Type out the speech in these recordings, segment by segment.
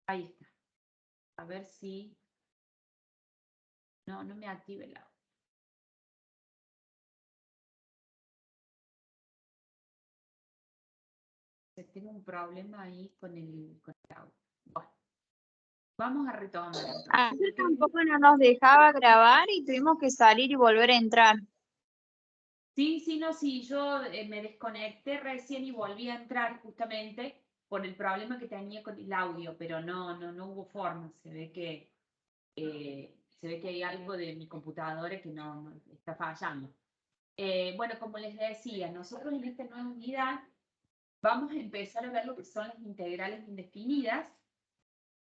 Ahí está. A ver si... No me active el audio. Tengo un problema ahí con el audio. Bueno, vamos a retomar. Tampoco no nos dejaba grabar y tuvimos que salir y volver a entrar. Sí, yo me desconecté recién y volví a entrar justamente por el problema que tenía con el audio, pero no hubo forma. Se ve que hay algo de mi computadora que no está fallando. Bueno, como les decía, nosotros en esta nueva unidad vamos a empezar a ver lo que son las integrales indefinidas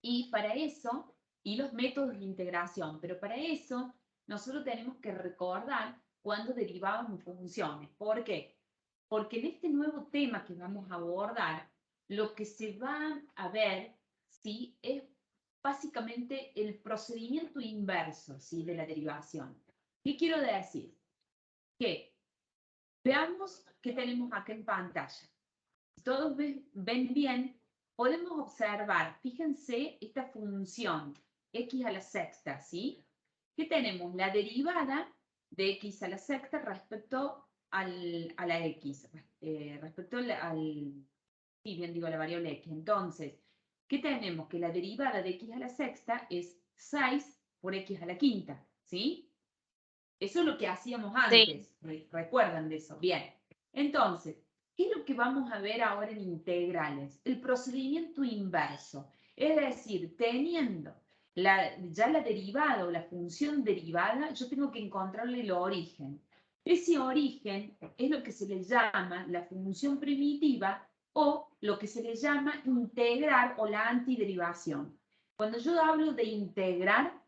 y para eso, y los métodos de integración, pero para eso nosotros tenemos que recordar cuándo derivábamos funciones. ¿Por qué? Porque en este nuevo tema que vamos a abordar, lo que se va a ver, ¿sí?, es básicamente el procedimiento inverso, ¿sí?, de la derivación. ¿Qué quiero decir? Que veamos qué tenemos acá en pantalla. Si todos ven bien, podemos observar, fíjense, esta función x a la sexta, ¿sí? ¿Qué tenemos? La derivada de x a la sexta respecto a la x, respecto sí, bien digo, la variable x. Entonces, ¿qué tenemos? Que la derivada de x a la sexta es 6 por x a la quinta, ¿sí? Eso es lo que hacíamos antes, sí. ¿Recuerdan de eso? Bien. Entonces, ¿qué es lo que vamos a ver ahora en integrales? El procedimiento inverso. Es decir, teniendo ya la derivada o la función derivada, yo tengo que encontrarle el origen. Ese origen es lo que se le llama la función primitiva o lo que se le llama integrar o la antiderivación. Cuando yo hablo de integrar,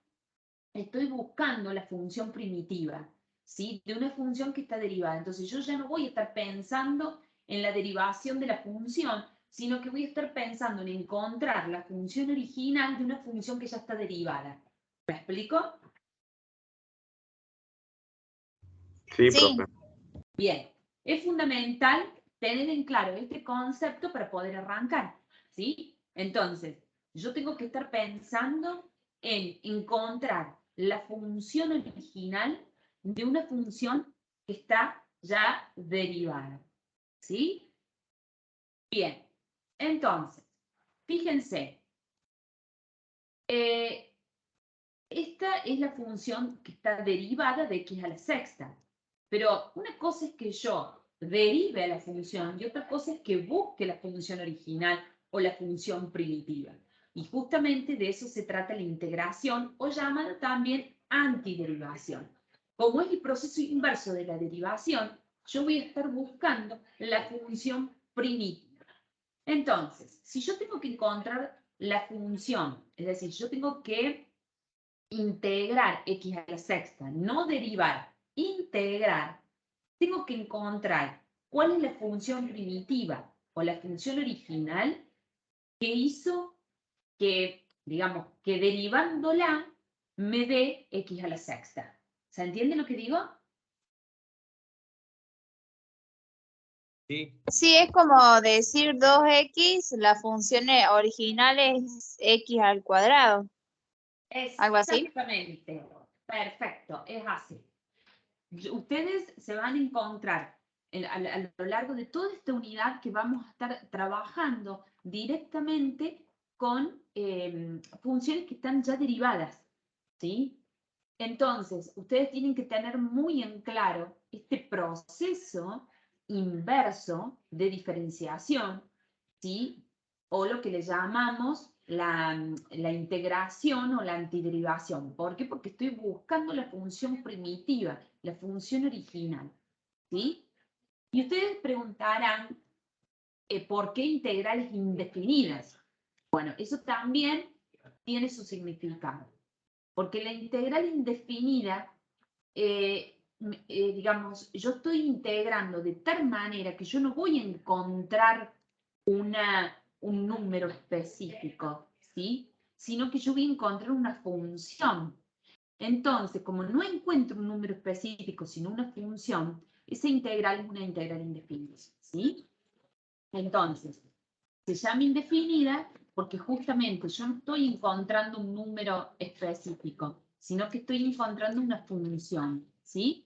estoy buscando la función primitiva, ¿sí?, de una función que está derivada. Entonces yo ya no voy a estar pensando en la derivación de la función, sino que voy a estar pensando en encontrar la función original de una función que ya está derivada. ¿Me explico? Sí, profe. Bien, es fundamental tener en claro este concepto para poder arrancar, ¿sí? Entonces, yo tengo que estar pensando en encontrar la función original de una función que está ya derivada, ¿sí? Bien, entonces, fíjense, esta es la función que está derivada de x a la sexta. Pero una cosa es que yo derive a la función y otra cosa es que busque la función original o la función primitiva. Y justamente de eso se trata la integración o llamada también antiderivación. Como es el proceso inverso de la derivación, yo voy a estar buscando la función primitiva. Entonces, si yo tengo que encontrar la función, es decir, yo tengo que integrar x a la sexta, no derivar, integrar, tengo que encontrar cuál es la función primitiva o la función original que hizo que, digamos, que derivándola me dé x a la sexta. ¿Se entiende lo que digo? Sí. Sí, es como decir 2x, la función original es x al cuadrado. ¿Algo así? Exactamente. Perfecto, es así. Ustedes se van a encontrar a lo largo de toda esta unidad que vamos a estar trabajando directamente con funciones que están ya derivadas, ¿sí? Entonces, ustedes tienen que tener muy en claro este proceso inverso de diferenciación, ¿sí?, o lo que le llamamos la integración o la antiderivación. ¿Por qué? Porque estoy buscando la función primitiva, la función original, ¿sí? Y ustedes preguntarán, ¿por qué integrales indefinidas? Bueno, eso también tiene su significado. Porque la integral indefinida, digamos, yo estoy integrando de tal manera que yo no voy a encontrar un número específico, ¿sí?, sino que yo voy a encontrar una función. Entonces, como no encuentro un número específico, sino una función, esa integral es una integral indefinida, ¿sí? Entonces, se llama indefinida porque justamente yo no estoy encontrando un número específico, sino que estoy encontrando una función, ¿sí?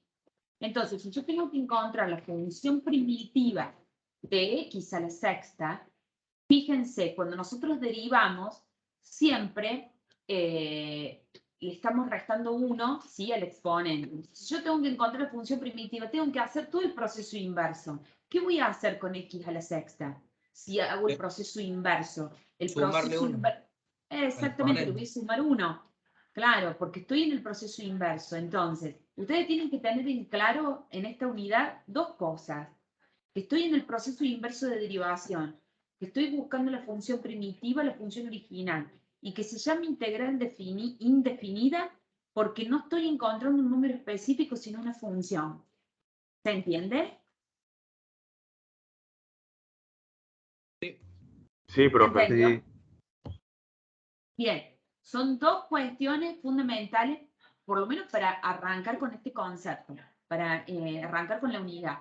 Entonces, si yo tengo que encontrar la función primitiva de x a la sexta, fíjense, cuando nosotros derivamos, siempre le estamos restando 1, ¿sí? Al exponente. Si yo tengo que encontrar la función primitiva, tengo que hacer todo el proceso inverso. ¿Qué voy a hacer con x a la sexta? Si hago el proceso inverso. El Sumarle proceso uno. inverso. Exactamente, le voy a sumar 1. Claro, porque estoy en el proceso inverso. Entonces, ustedes tienen que tener en claro en esta unidad dos cosas. Que estoy en el proceso inverso de derivación, que estoy buscando la función primitiva, la función original, y que se llama integral indefinida porque no estoy encontrando un número específico, sino una función. ¿Se entiende? Sí, profe. ¿Entendió? Sí. Bien, son dos cuestiones fundamentales, por lo menos para arrancar con este concepto, para arrancar con la unidad.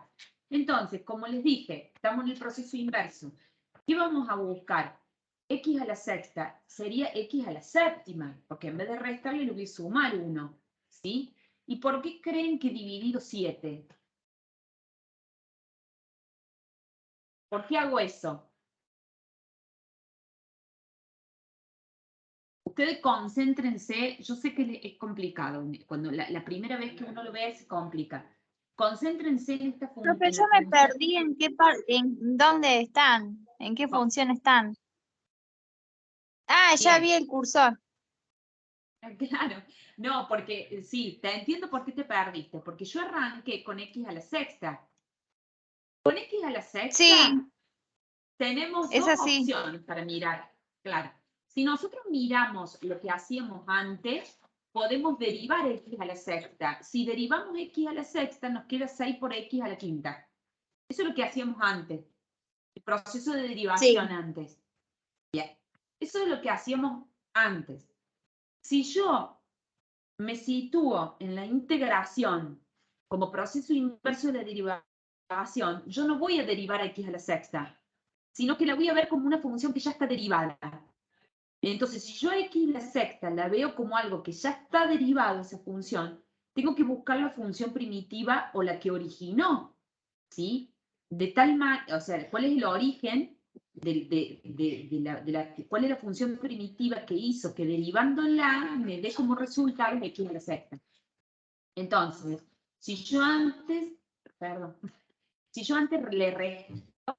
Entonces, como les dije, estamos en el proceso inverso. ¿Qué vamos a buscar? X a la sexta sería X a la séptima, porque en vez de restarle le voy a sumar 1, ¿sí? ¿Y por qué creen que dividido 7? ¿Por qué hago eso? Ustedes concéntrense, yo sé que es complicado, cuando la primera vez que uno lo ve se complica. Concéntrense en esta función. Profe, yo me perdí en qué parte, en dónde están, en qué función están. Ah, ya Bien. vi el cursor. Claro, no, porque sí, te entiendo por qué te perdiste, porque yo arranqué con X a la sexta. Con X a la sexta Sí, tenemos es dos así. opciones para mirar. Claro, si nosotros miramos lo que hacíamos antes, podemos derivar X a la sexta. Si derivamos X a la sexta, nos queda 6 por X a la quinta. Eso es lo que hacíamos antes, el proceso de derivación Sí. antes. Bien, eso es lo que hacíamos antes. Si yo me sitúo en la integración como proceso inverso de la derivación, yo no voy a derivar X a la sexta, sino que la voy a ver como una función que ya está derivada. Entonces, si yo a X a la sexta la veo como algo que ya está derivado, esa función, tengo que buscar la función primitiva o la que originó, ¿sí? De tal manera, o sea, ¿cuál es el origen cuál es la función primitiva que hizo que derivándola me dé como resultado X a la sexta? Entonces, si yo antes, perdón, si yo antes le resto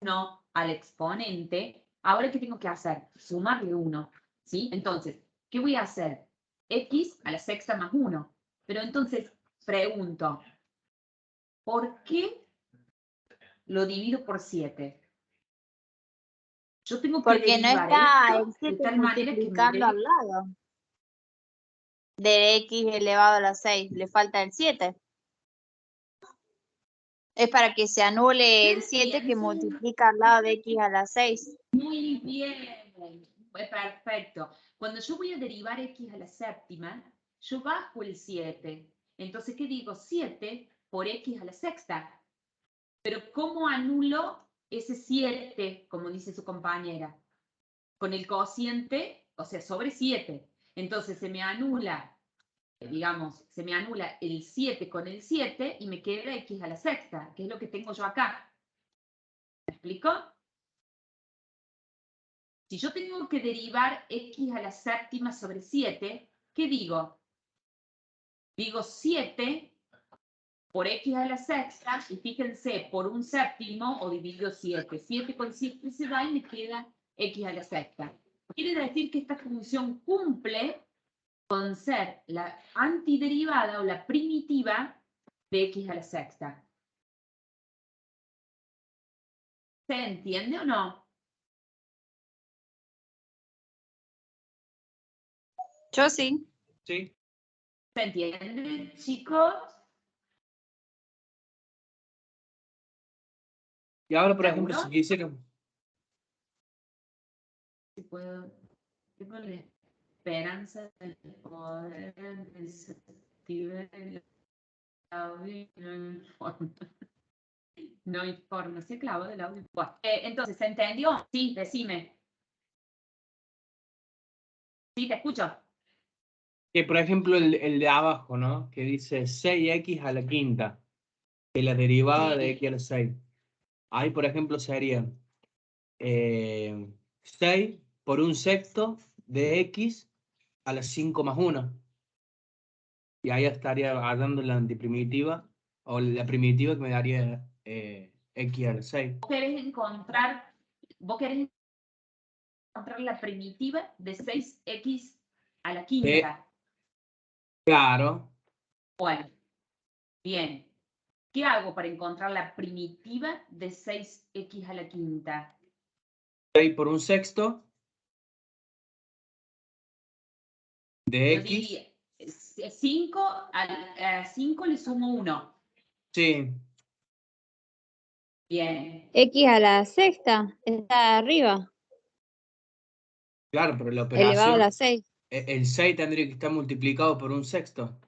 1 al exponente, ahora ¿qué tengo que hacer? Sumarle 1, ¿sí? Entonces, ¿qué voy a hacer? X a la sexta más 1. Pero entonces, pregunto, ¿por qué lo divido por 7? Yo tengo que Porque no derivar está el esto de 7 tal manera que me multiplicando al dé... lado de x elevado a la 6. Le falta el 7. Es para que se anule el 7 que multiplica al lado de x a la 6. Muy bien, perfecto. Cuando yo voy a derivar X a la séptima, yo bajo el 7. Entonces, ¿qué digo? 7 por X a la sexta. Pero ¿cómo anulo ese 7, como dice su compañera? Con el cociente, o sea, sobre 7. Entonces se me anula, digamos, se me anula el 7 con el 7 y me queda X a la sexta, que es lo que tengo yo acá. ¿Me explico? Si yo tengo que derivar X a la séptima sobre 7, ¿qué digo? Digo 7 por X a la sexta, y fíjense, por un séptimo o divido 7. 7 con 7 se va y me queda X a la sexta. Quiere decir que esta función cumple con ser la antiderivada o la primitiva de X a la sexta. ¿Se entiende o no? Yo sí. Sí. ¿Se entiende, chicos? Y ahora, por ejemplo, ¿Seguro? si quisiéramos. Si puedo, tengo la esperanza de poder desactivar el audio y no informa. No informa, se clavó del audio. Bueno, entonces, ¿se entendió? Sí, decime. Sí, te escucho. Que por ejemplo el de abajo, ¿no? Que dice 6x a la quinta, que la derivada Sí. de x a la 6. Ahí, por ejemplo, sería 6 por un sexto de x a la 5 más 1. Y ahí estaría hallando la antiprimitiva, o la primitiva que me daría x a la 6. Vos querés encontrar la primitiva de 6x a la quinta. Claro. Bueno, bien. ¿Qué hago para encontrar la primitiva de 6x a la quinta? 6 por un sexto de Yo x. diría, 5 a 5 le sumo 1. Sí. Bien. X a la sexta está arriba, Claro, pero la elevado a operación, la 6. el 6 tendría que estar multiplicado por un sexto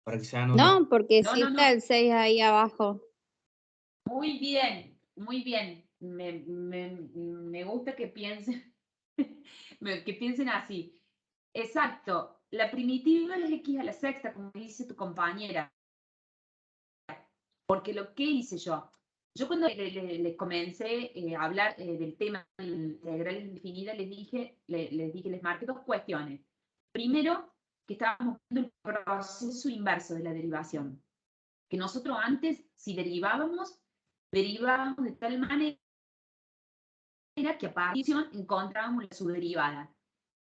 para que sea anule. No, porque No, sí no, está no. el 6 ahí abajo. Muy bien, muy bien. Me gusta que piensen, que piensen así. Exacto. La primitiva es x a la sexta, como dice tu compañera. Porque lo que hice yo cuando les comencé a hablar del tema de integrales indefinidas, les marqué dos cuestiones. Primero, que estábamos viendo el proceso inverso de la derivación. Que nosotros antes, si derivábamos de tal manera que a partición encontrábamos la subderivada.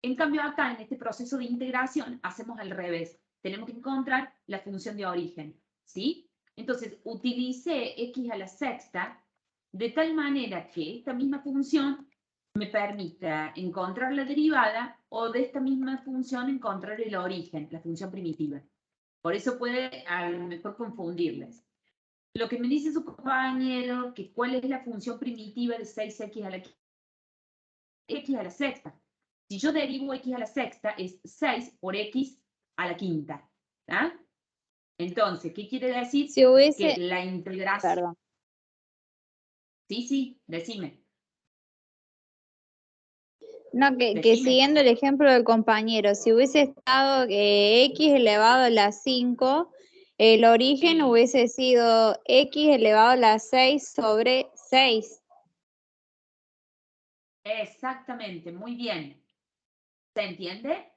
En cambio, acá en este proceso de integración hacemos al revés. Tenemos que encontrar la función de origen, ¿sí? Entonces, utilicé x a la sexta de tal manera que esta misma función me permita encontrar la derivada o de esta misma función encontrar el origen, la función primitiva. Por eso puede a lo mejor confundirles. Lo que me dice su compañero, que cuál es la función primitiva de 6x a la sexta. Si yo derivo x a la sexta, es 6 por x a la quinta. ¿Ah? Entonces, ¿qué quiere decir? Si hubiese, Que la integración... perdón, Sí, decime. no, que Decime. siguiendo el ejemplo del compañero, si hubiese estado x elevado a la 5, el origen Sí. hubiese sido x elevado a la 6 sobre 6. Exactamente, muy bien. ¿Se entiende?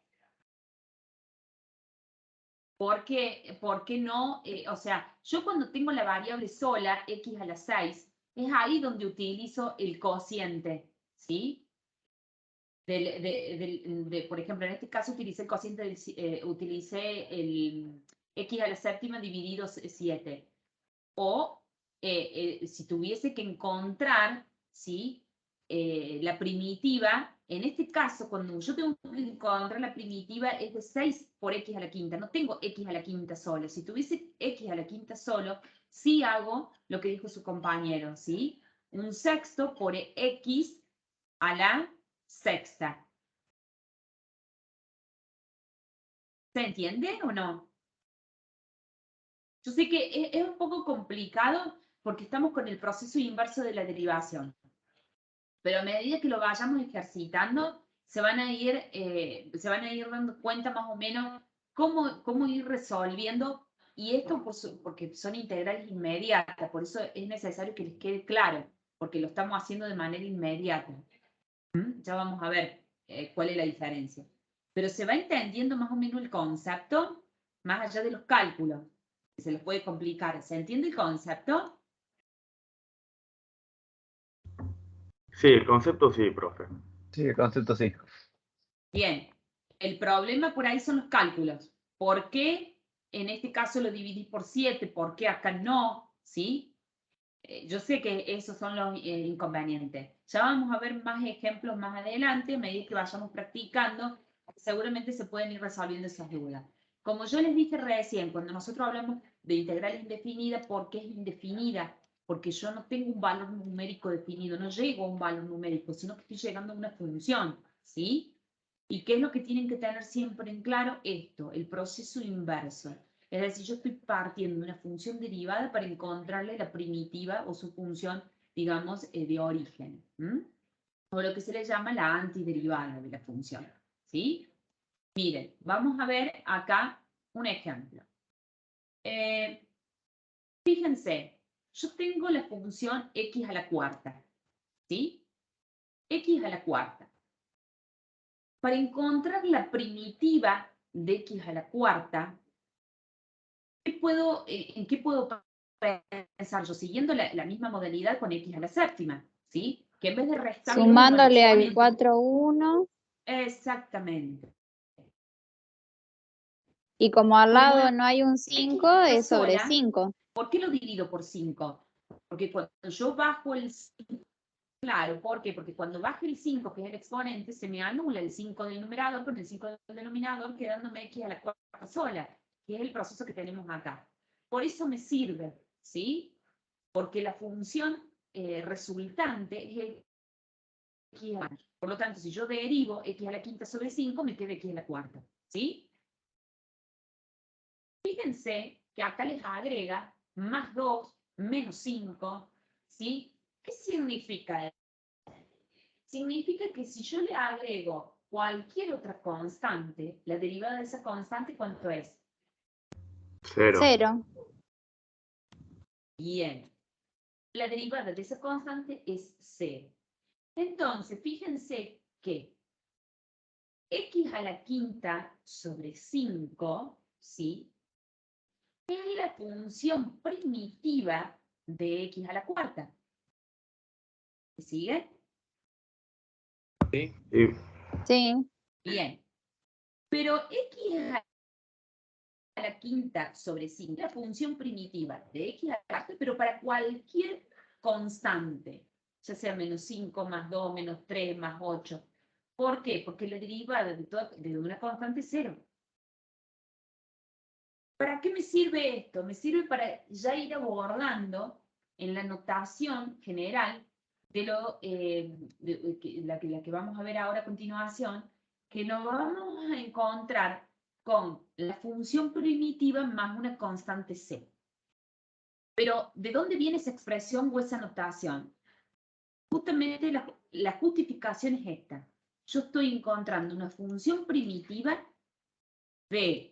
¿Por qué no? O sea, yo cuando tengo la variable sola, x a la 6, es ahí donde utilizo el cociente, ¿sí? Por ejemplo, en este caso utilicé el cociente, utilicé el x a la séptima dividido 7. O si tuviese que encontrar, ¿sí? La primitiva, en este caso, cuando yo tengo que encontrar la primitiva, es de 6 por x a la quinta. No tengo x a la quinta solo. Si tuviese x a la quinta solo, sí hago lo que dijo su compañero, ¿sí? Un sexto por x a la sexta. ¿Se entiende o no? Yo sé que es un poco complicado porque estamos con el proceso inverso de la derivación. Pero a medida que lo vayamos ejercitando, se van a ir dando cuenta más o menos cómo ir resolviendo. Y esto porque son integrales inmediatas, por eso es necesario que les quede claro, porque lo estamos haciendo de manera inmediata. Ya vamos a ver cuál es la diferencia. Pero se va entendiendo más o menos el concepto, más allá de los cálculos, que se les puede complicar. ¿Se entiende el concepto? Sí, el concepto sí, profe. Sí, el concepto sí. Bien, el problema por ahí son los cálculos. ¿Por qué en este caso lo dividí por 7? ¿Por qué acá no? ¿Sí? Yo sé que esos son los inconvenientes. Ya vamos a ver más ejemplos más adelante, a medida que vayamos practicando, seguramente se pueden ir resolviendo esas dudas. Como yo les dije recién, cuando nosotros hablamos de integrales indefinidas, ¿por qué es indefinida? Porque yo no tengo un valor numérico definido, no llego a un valor numérico, sino que estoy llegando a una función, ¿sí? ¿Y qué es lo que tienen que tener siempre en claro? Esto, el proceso inverso. Es decir, yo estoy partiendo de una función derivada para encontrarle la primitiva o su función, digamos, de origen. O lo que se le llama la antiderivada de la función. ¿sí? Miren, vamos a ver acá un ejemplo. Fíjense, yo tengo la función x a la cuarta, ¿sí? X a la cuarta. Para encontrar la primitiva de x a la cuarta, ¿en qué puedo pensar yo? Siguiendo la misma modalidad con x a la séptima, ¿sí? Que en vez de restarle Sumándole al 4, 1. Exactamente. Y como al Como lado no hay un 5, es sobre sola, 5. ¿por qué lo divido por 5? Porque cuando yo bajo el 5, claro, ¿por qué? Porque cuando baje el 5, que es el exponente, se me anula el 5 del numerador con el 5 del denominador, quedándome x a la cuarta sola, que es el proceso que tenemos acá. Por eso me sirve, ¿sí? Porque la función resultante es x a la cuarta. Por lo tanto, si yo derivo x a la quinta sobre 5, me queda x a la cuarta, ¿sí? Fíjense que acá les agrega más 2, menos 5, ¿sí? ¿Qué significa? Significa que si yo le agrego cualquier otra constante, la derivada de esa constante, ¿cuánto es? 0. 0. Bien. La derivada de esa constante es 0. Entonces, fíjense que x a la quinta sobre 5, ¿sí? Es la función primitiva de x a la cuarta. ¿Me sigue? Sí. Sí. Sí. Bien. Pero x a la quinta sobre 5 es la función primitiva de x a la cuarta, pero para cualquier constante, ya sea menos 5, más 2, menos 3, más 8. ¿Por qué? Porque la derivada de una constante es 0. ¿Para qué me sirve esto? Me sirve para ya ir abordando en la notación general de la que vamos a ver ahora a continuación, que nos vamos a encontrar con la función primitiva más una constante c. Pero, ¿de dónde viene esa expresión o esa notación? Justamente la justificación es esta. Yo estoy encontrando una función primitiva de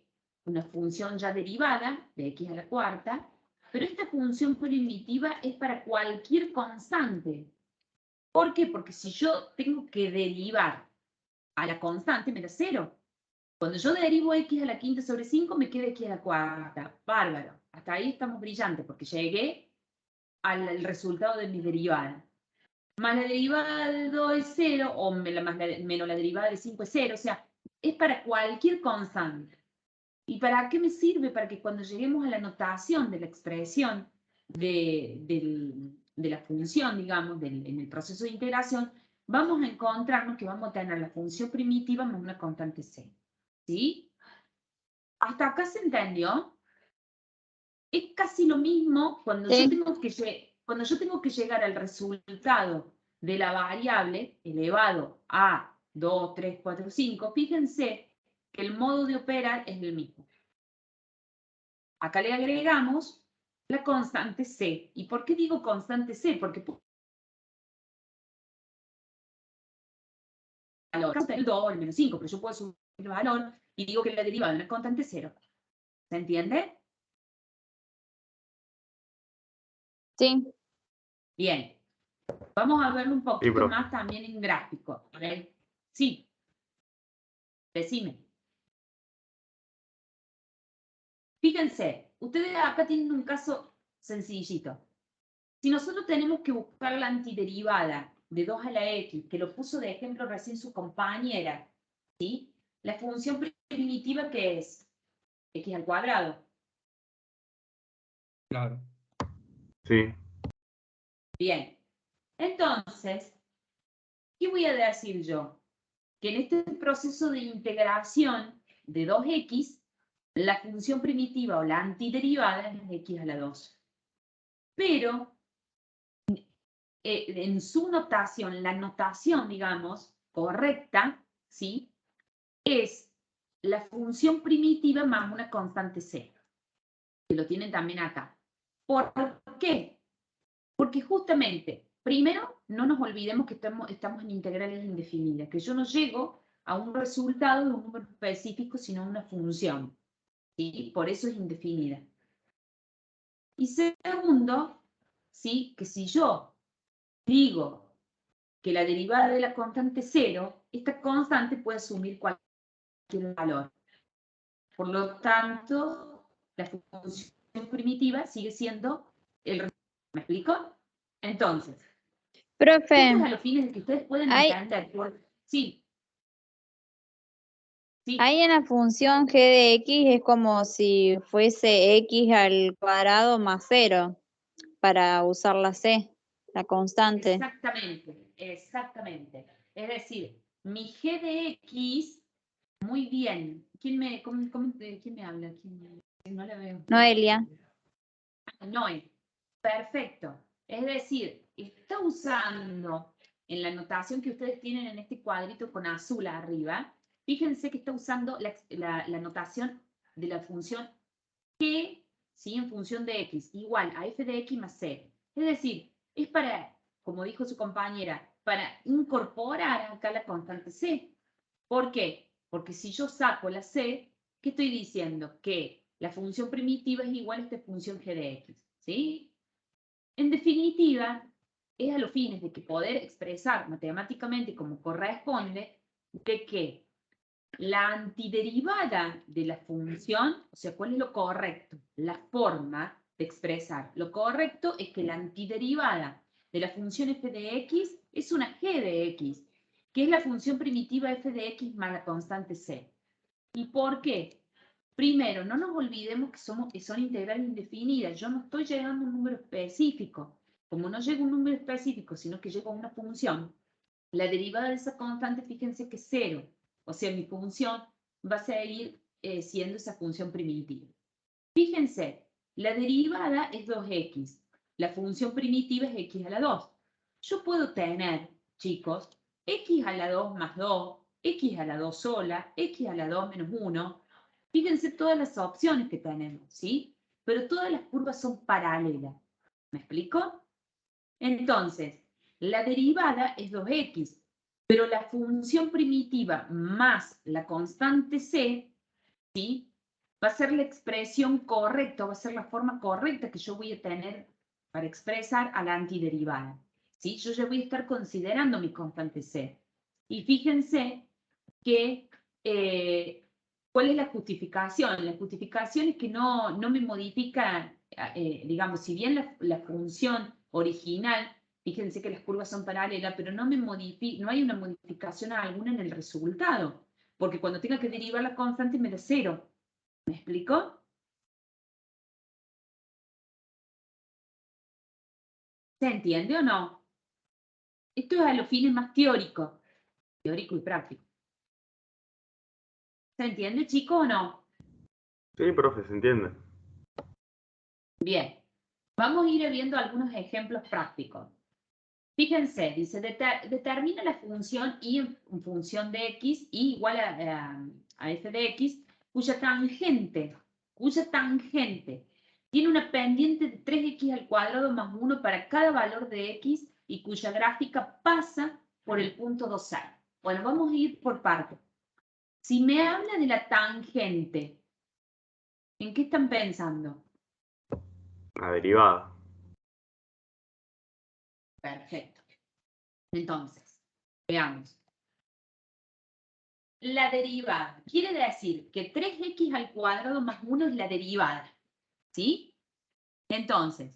una función ya derivada, de x a la cuarta, pero esta función primitiva es para cualquier constante. ¿Por qué? Porque si yo tengo que derivar a la constante, me da 0. Cuando yo derivo x a la quinta sobre 5, me queda x a la cuarta. Bárbaro. Hasta ahí estamos brillantes, porque llegué al resultado de mi derivada. Más la derivada de 2 es 0, o menos la derivada de 5 es 0. O sea, es para cualquier constante. ¿Y para qué me sirve? Para que cuando lleguemos a la notación de la expresión de la función, digamos, en el proceso de integración, vamos a encontrarnos que vamos a tener la función primitiva más una constante c. ¿Sí? ¿Hasta acá se entendió? Es casi lo mismo cuando Sí. cuando yo tengo que llegar al resultado de la variable elevado a 2, 3, 4, 5. Fíjense que el modo de operar es el mismo. Acá le agregamos la constante c. ¿Y por qué digo constante c? Porque el valor el 2 o el menos 5, pero yo puedo subir el valor y digo que la derivada de una constante es 0. ¿Se entiende? Sí. Bien. Vamos a verlo un poquito profe. más también en gráfico. ¿Okay? Sí. Decime. Fíjense, ustedes acá tienen un caso sencillito. Si nosotros tenemos que buscar la antiderivada de 2 a la x, que lo puso de ejemplo recién su compañera, ¿sí? La función primitiva que es x al cuadrado. Claro. Sí. Bien. Entonces, ¿qué voy a decir yo? Que en este proceso de integración de 2x, la función primitiva o la antiderivada es x a la 2. Pero en su notación, la notación, digamos, correcta, ¿sí? Es la función primitiva más una constante c, que lo tienen también acá. ¿Por qué? Porque justamente, primero, no nos olvidemos que estamos en integrales indefinidas, que yo no llego a un resultado de un número específico, sino a una función. ¿Sí? Por eso es indefinida. Y segundo, ¿sí? Que si yo digo que la derivada de la constante 0, esta constante puede asumir cualquier valor. Por lo tanto, la función primitiva sigue siendo el... ¿Me explico? Entonces, Profe, esto es a los fines de que ustedes puedan entender. Sí. Sí. ahí en la función g de x es como si fuese x al cuadrado más 0 para usar la c, la constante. Exactamente, exactamente. Es decir, mi g de x, muy bien. ¿Quién me habla? No la veo. Noelia. Noé. Perfecto. Es decir, está usando en la notación que ustedes tienen en este cuadrito con azul arriba, fíjense que está usando la notación de la función g, ¿sí? En función de x, igual a f de x más c. Es decir, es para, como dijo su compañera, para incorporar acá la constante c. ¿Por qué? Porque si yo saco la c, ¿qué estoy diciendo? Que la función primitiva es igual a esta función g de x, ¿sí? En definitiva, es a los fines de que poder expresar matemáticamente como corresponde, de que la antiderivada de la función, o sea, ¿cuál es lo correcto? La forma de expresar. Lo correcto es que la antiderivada de la función f de x es una g de x, que es la función primitiva f de x más la constante c. ¿Y por qué? Primero, no nos olvidemos que son integrales indefinidas. Yo no estoy llegando a un número específico. Como no llego a un número específico, sino que llego a una función, la derivada de esa constante, fíjense que es 0. O sea, mi función va a seguir siendo esa función primitiva. Fíjense, la derivada es 2x. La función primitiva es x a la 2. Yo puedo tener, chicos, x a la 2 más 2, x a la 2 sola, x a la 2 menos 1. Fíjense todas las opciones que tenemos, ¿sí? Pero todas las curvas son paralelas. ¿Me explico? Entonces, la derivada es 2x, pero la función primitiva más la constante c, ¿sí? Va a ser la expresión correcta, va a ser la forma correcta que yo voy a tener para expresar a la antiderivada, ¿sí? Yo ya voy a estar considerando mi constante c. Y fíjense que, ¿cuál es la justificación? La justificación es que no me modifica, digamos, si bien la función original, fíjense que las curvas son paralelas, pero no hay una modificación alguna en el resultado, porque cuando tenga que derivar la constante me da 0. ¿Me explico? ¿Se entiende o no? Esto es a los fines más teóricos, teórico y práctico. ¿Se entiende, chico, o no? Sí, profe, se entiende. Bien. Vamos a ir viendo algunos ejemplos prácticos. Fíjense, dice, determina la función y en función de x y igual a f de x, cuya tangente tiene una pendiente de 3x al cuadrado más 1 para cada valor de x y cuya gráfica pasa por el punto 2,6. Bueno, vamos a ir por partes. Si me habla de la tangente, ¿en qué están pensando? La derivada. Perfecto. Entonces, veamos. La derivada quiere decir que 3x al cuadrado más 1 es la derivada, ¿sí? Entonces,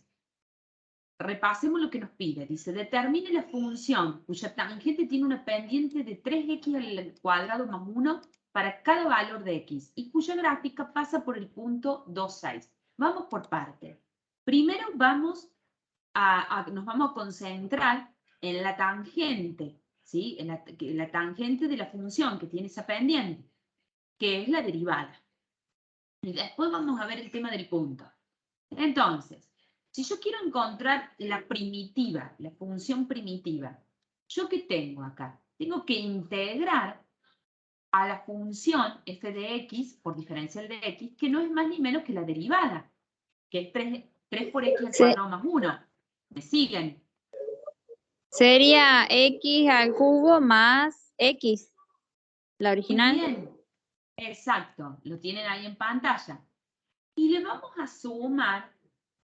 repasemos lo que nos pide. Dice, determine la función cuya tangente tiene una pendiente de 3x al cuadrado más 1 para cada valor de x y cuya gráfica pasa por el punto 2,6. Vamos por parte. Primero nos vamos a concentrar en la tangente, ¿sí? En la tangente de la función que tiene esa pendiente, que es la derivada. Y después vamos a ver el tema del punto. Entonces, si yo quiero encontrar la primitiva, la función primitiva, ¿yo qué tengo acá? Tengo que integrar a la función f de x por diferencial de x, que no es más ni menos que la derivada, que es 3 por x al cuadrado más 1. ¿Me siguen? Sería x al cubo más x. La original. Bien, exacto, lo tienen ahí en pantalla. Y le vamos a sumar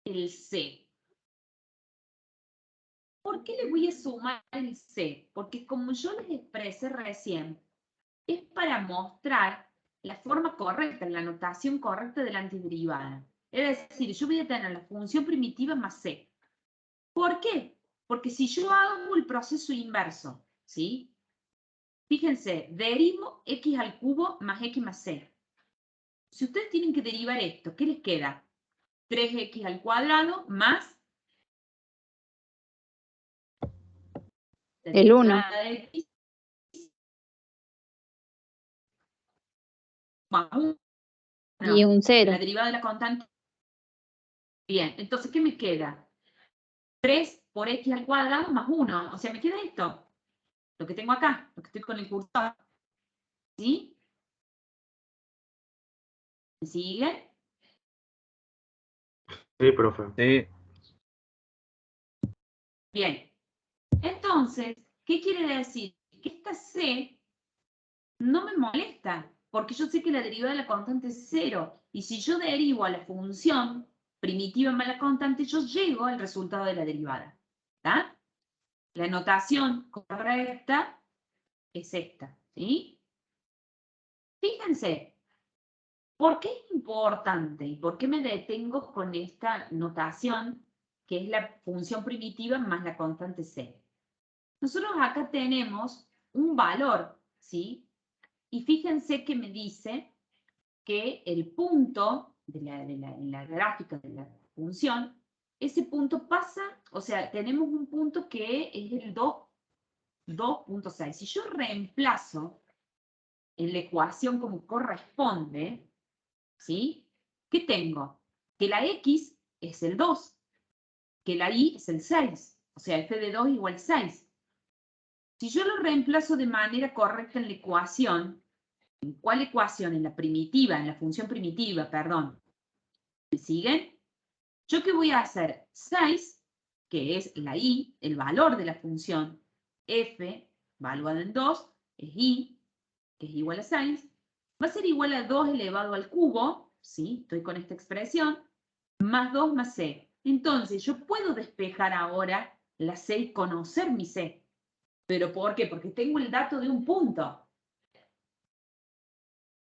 el C. ¿Por qué le voy a sumar el C? Porque como yo les expresé recién, es para mostrar la forma correcta, la notación correcta de la antiderivada. Es decir, yo voy a tener la función primitiva más C. ¿Por qué? Porque si yo hago el proceso inverso, ¿sí? Fíjense, derivo x al cubo más x más c. Si ustedes tienen que derivar esto, ¿qué les queda? 3x al cuadrado más la El 1. derivada de x más 1. Y un 0. La derivada de la constante. Bien, entonces, ¿qué me queda? 3 por x al cuadrado más 1. O sea, me queda esto. Lo que tengo acá, lo que estoy con el cursor. ¿Sí? ¿Me sigue? Sí, profe. Sí. Bien. Entonces, ¿qué quiere decir? Que esta C no me molesta, porque yo sé que la derivada de la constante es 0. Y si yo derivo a la función primitiva más la constante, yo llego al resultado de la derivada. ¿Está? La notación correcta es esta. ¿Sí? Fíjense, ¿por qué es importante y por qué me detengo con esta notación que es la función primitiva más la constante C? Nosotros acá tenemos un valor, ¿sí? Y fíjense que me dice que el punto en la gráfica de la función, ese punto pasa, o sea, tenemos un punto que es el 2.6. Si yo reemplazo en la ecuación como corresponde, ¿sí? ¿Qué tengo? Que la x es el 2, que la y es el 6, o sea, f de 2 igual 6. Si yo lo reemplazo de manera correcta en la ecuación, ¿en cuál ecuación? En la primitiva, en la función primitiva, perdón. ¿Me siguen? ¿Yo qué voy a hacer? 6, que es la y, el valor de la función, f, valuada en 2, es y, que es igual a 6, va a ser igual a 2 elevado al cubo, ¿sí? Estoy con esta expresión, más 2 más c. Entonces, yo puedo despejar ahora la c y conocer mi c. ¿Pero por qué? Porque tengo el dato de un punto.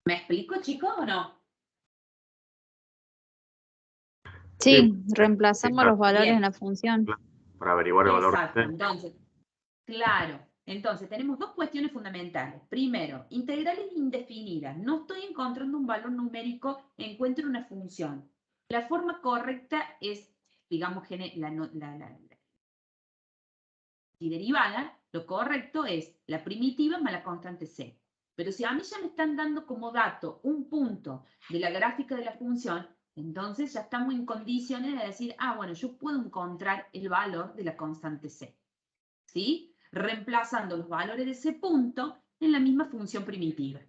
¿Me explico, chicos, o no? Sí, Sí, reemplazamos los valores en Bien, la función. para averiguar el valor exacto. de C. Entonces, claro. Entonces, tenemos dos cuestiones fundamentales. Primero, integrales indefinidas. No estoy encontrando un valor numérico, encuentro una función. La forma correcta es, digamos, y derivada, lo correcto es la primitiva más la constante c. Pero si a mí ya me están dando como dato un punto de la gráfica de la función, entonces ya estamos en condiciones de decir, ah, bueno, yo puedo encontrar el valor de la constante c. ¿Sí? Reemplazando los valores de ese punto en la misma función primitiva.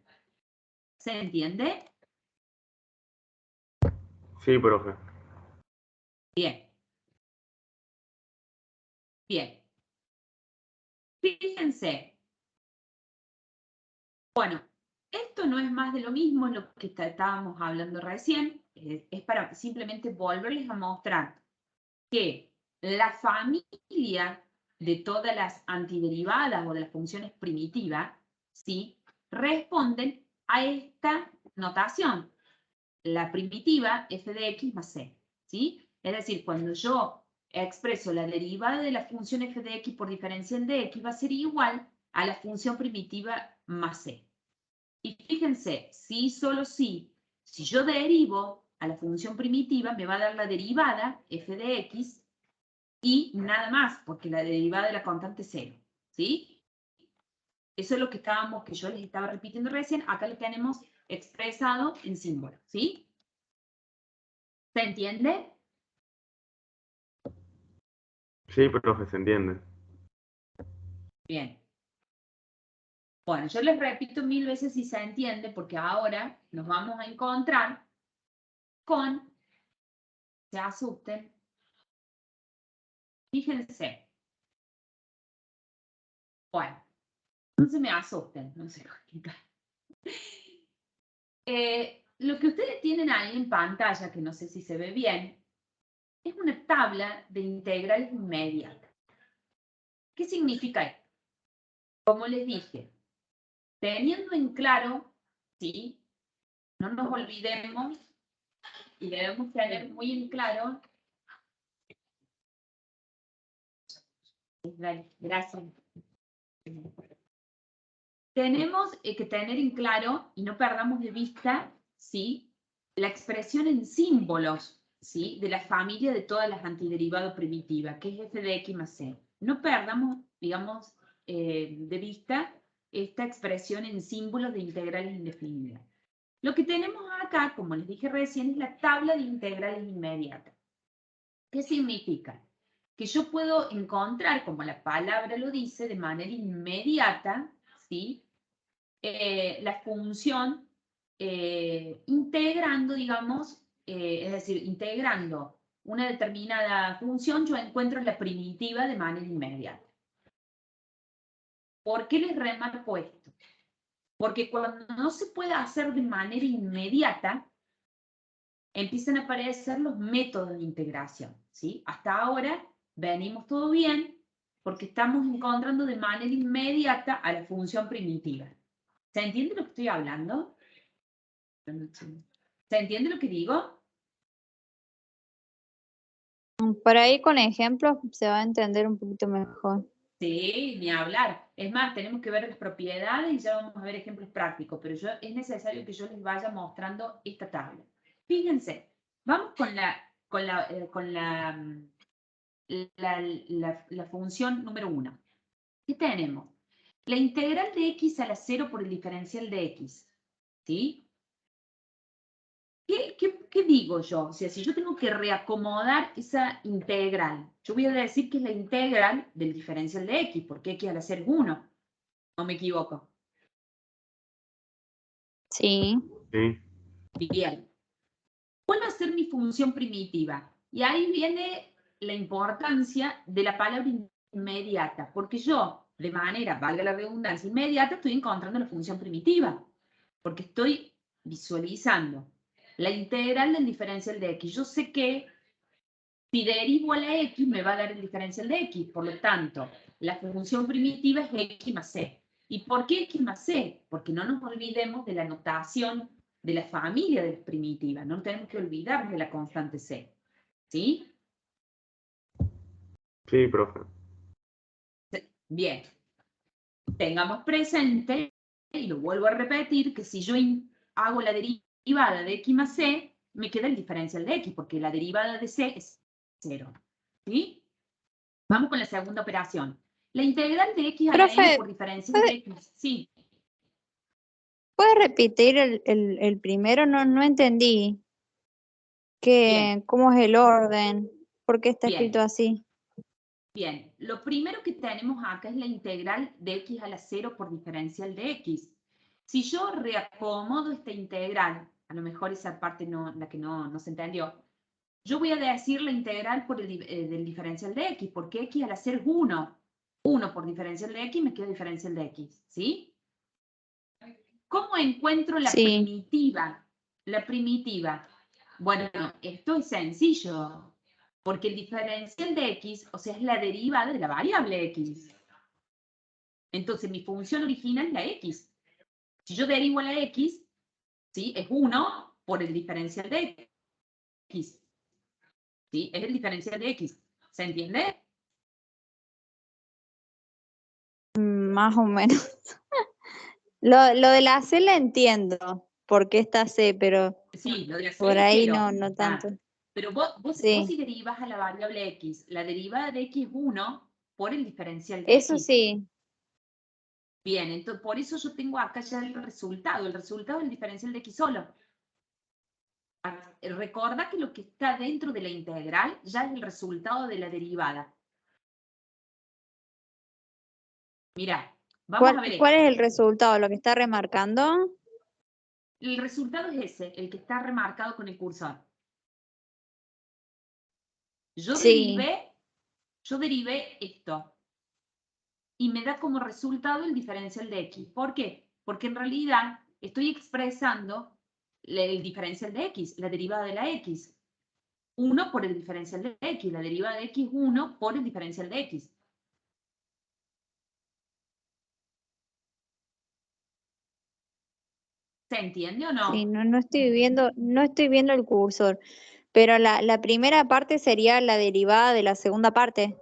¿Se entiende? Sí, profe. Bien. Bien. Fíjense. Bueno, esto no es más de lo mismo, lo que estábamos hablando recién. Es para simplemente volverles a mostrar que la familia de todas las antiderivadas o de las funciones primitivas, ¿sí? Responden a esta notación. La primitiva f de x más c, ¿sí? Es decir, cuando yo expreso la derivada de la función f de x por diferencial de x, va a ser igual a la función primitiva más c. Y fíjense, si solo si yo derivo a la función primitiva, me va a dar la derivada f de x y nada más, porque la derivada de la constante es 0, ¿sí? Eso es lo que yo les estaba repitiendo recién, acá lo tenemos expresado en símbolo, ¿sí? ¿Se entiende? Sí, profe, se entiende. Bien. Bueno, yo les repito 1000 veces si se entiende, porque ahora nos vamos a encontrar con, se asusten, fíjense. Bueno, no se me asusten, no sé qué. Lo que ustedes tienen ahí en pantalla, que no sé si se ve bien, es una tabla de integrales inmediatas. ¿Qué significa esto? Como les dije, teniendo en claro, ¿sí? No nos olvidemos y debemos tener muy en claro. Gracias. Tenemos que tener en claro y no perdamos de vista, ¿sí? La expresión en símbolos, ¿sí? De la familia de todas las antiderivadas primitivas, que es f de x más c. No perdamos, digamos, de vista esta expresión en símbolos de integrales indefinidas. Lo que tenemos acá, como les dije recién, es la tabla de integrales inmediatas. ¿Qué significa? Que yo puedo encontrar, como la palabra lo dice, de manera inmediata, ¿sí? La función integrando, digamos, es decir, integrando una determinada función, yo encuentro la primitiva de manera inmediata. ¿Por qué les remarco esto? Porque cuando no se puede hacer de manera inmediata, empiezan a aparecer los métodos de integración, ¿sí? Hasta ahora venimos todo bien porque estamos encontrando de manera inmediata a la función primitiva. ¿Se entiende lo que estoy hablando? ¿Se entiende lo que digo? Por ahí con ejemplos se va a entender un poquito mejor. Sí, ni hablar. Es más, tenemos que ver las propiedades y ya vamos a ver ejemplos prácticos, pero es necesario que yo les vaya mostrando esta tabla. Fíjense, vamos con la función número 1. ¿Qué tenemos? La integral de x a la 0 por el diferencial de x. ¿Sí? ¿Qué digo yo? O sea, si yo tengo que reacomodar esa integral, yo voy a decir que es la integral del diferencial de x, porque x a la 0 es 1. ¿No me equivoco? Sí. Sí. Bien. ¿Cuál va a ser mi función primitiva? Y ahí viene la importancia de la palabra inmediata, porque yo, de manera, valga la redundancia, inmediata, estoy encontrando la función primitiva, porque estoy visualizando la integral del diferencial de x. Yo sé que si derivo a la x, me va a dar el diferencial de x. Por lo tanto, la función primitiva es x más c. ¿Y por qué x más c? Porque no nos olvidemos de la notación de la familia de las primitivas. No tenemos que olvidar de la constante c. ¿Sí? Sí, profe. Bien. Tengamos presente, y lo vuelvo a repetir, que si yo hago la derivada de x más c, me queda el diferencial de x, porque la derivada de c es 0. ¿Sí? Vamos con la segunda operación. La integral de x a la n Profe, por diferencial de x. Sí. ¿puedes repetir el primero? No entendí. Bien, ¿Cómo es el orden? ¿Por qué está escrito bien, así? bien. Lo primero que tenemos acá es la integral de x a la 0 por diferencial de x. Si yo reacomodo esta integral, a lo mejor esa parte la que no se entendió, yo voy a decir la integral por del diferencial de x, porque x a la 0 es 1. 1 por diferencial de x me queda diferencial de x, ¿sí? ¿Cómo encuentro la Sí. primitiva? La primitiva. Bueno, esto es sencillo, porque el diferencial de x, o sea, es la derivada de la variable x. Entonces, mi función original es la x. Si yo derivo a la x, ¿sí? Es 1 por el diferencial de x. ¿Sí? Es el diferencial de x. ¿Se entiende? Más o menos. Lo de la C la entiendo, por qué está C, pero Sí, lo de la por c es ahí 0. no tanto. Pero vos Sí, si derivas a la variable x, la derivada de x es 1 por el diferencial de eso x. sí. Bien, entonces por eso yo tengo acá ya el resultado del diferencial de x solo. Recuerda que lo que está dentro de la integral ya es el resultado de la derivada. Mira, vamos a ver ¿Cuál esto. es el resultado? ¿Lo que está remarcando? El resultado es ese, el que está remarcado con el cursor. Yo Sí. derivé esto y me da como resultado el diferencial de x. ¿Por qué? Porque en realidad estoy expresando el diferencial de x, la derivada de la x. 1 por el diferencial de x, la derivada de x 1 por el diferencial de x. ¿Se entiende o no? Sí, no estoy viendo el cursor, pero la primera parte sería la derivada de la segunda parte.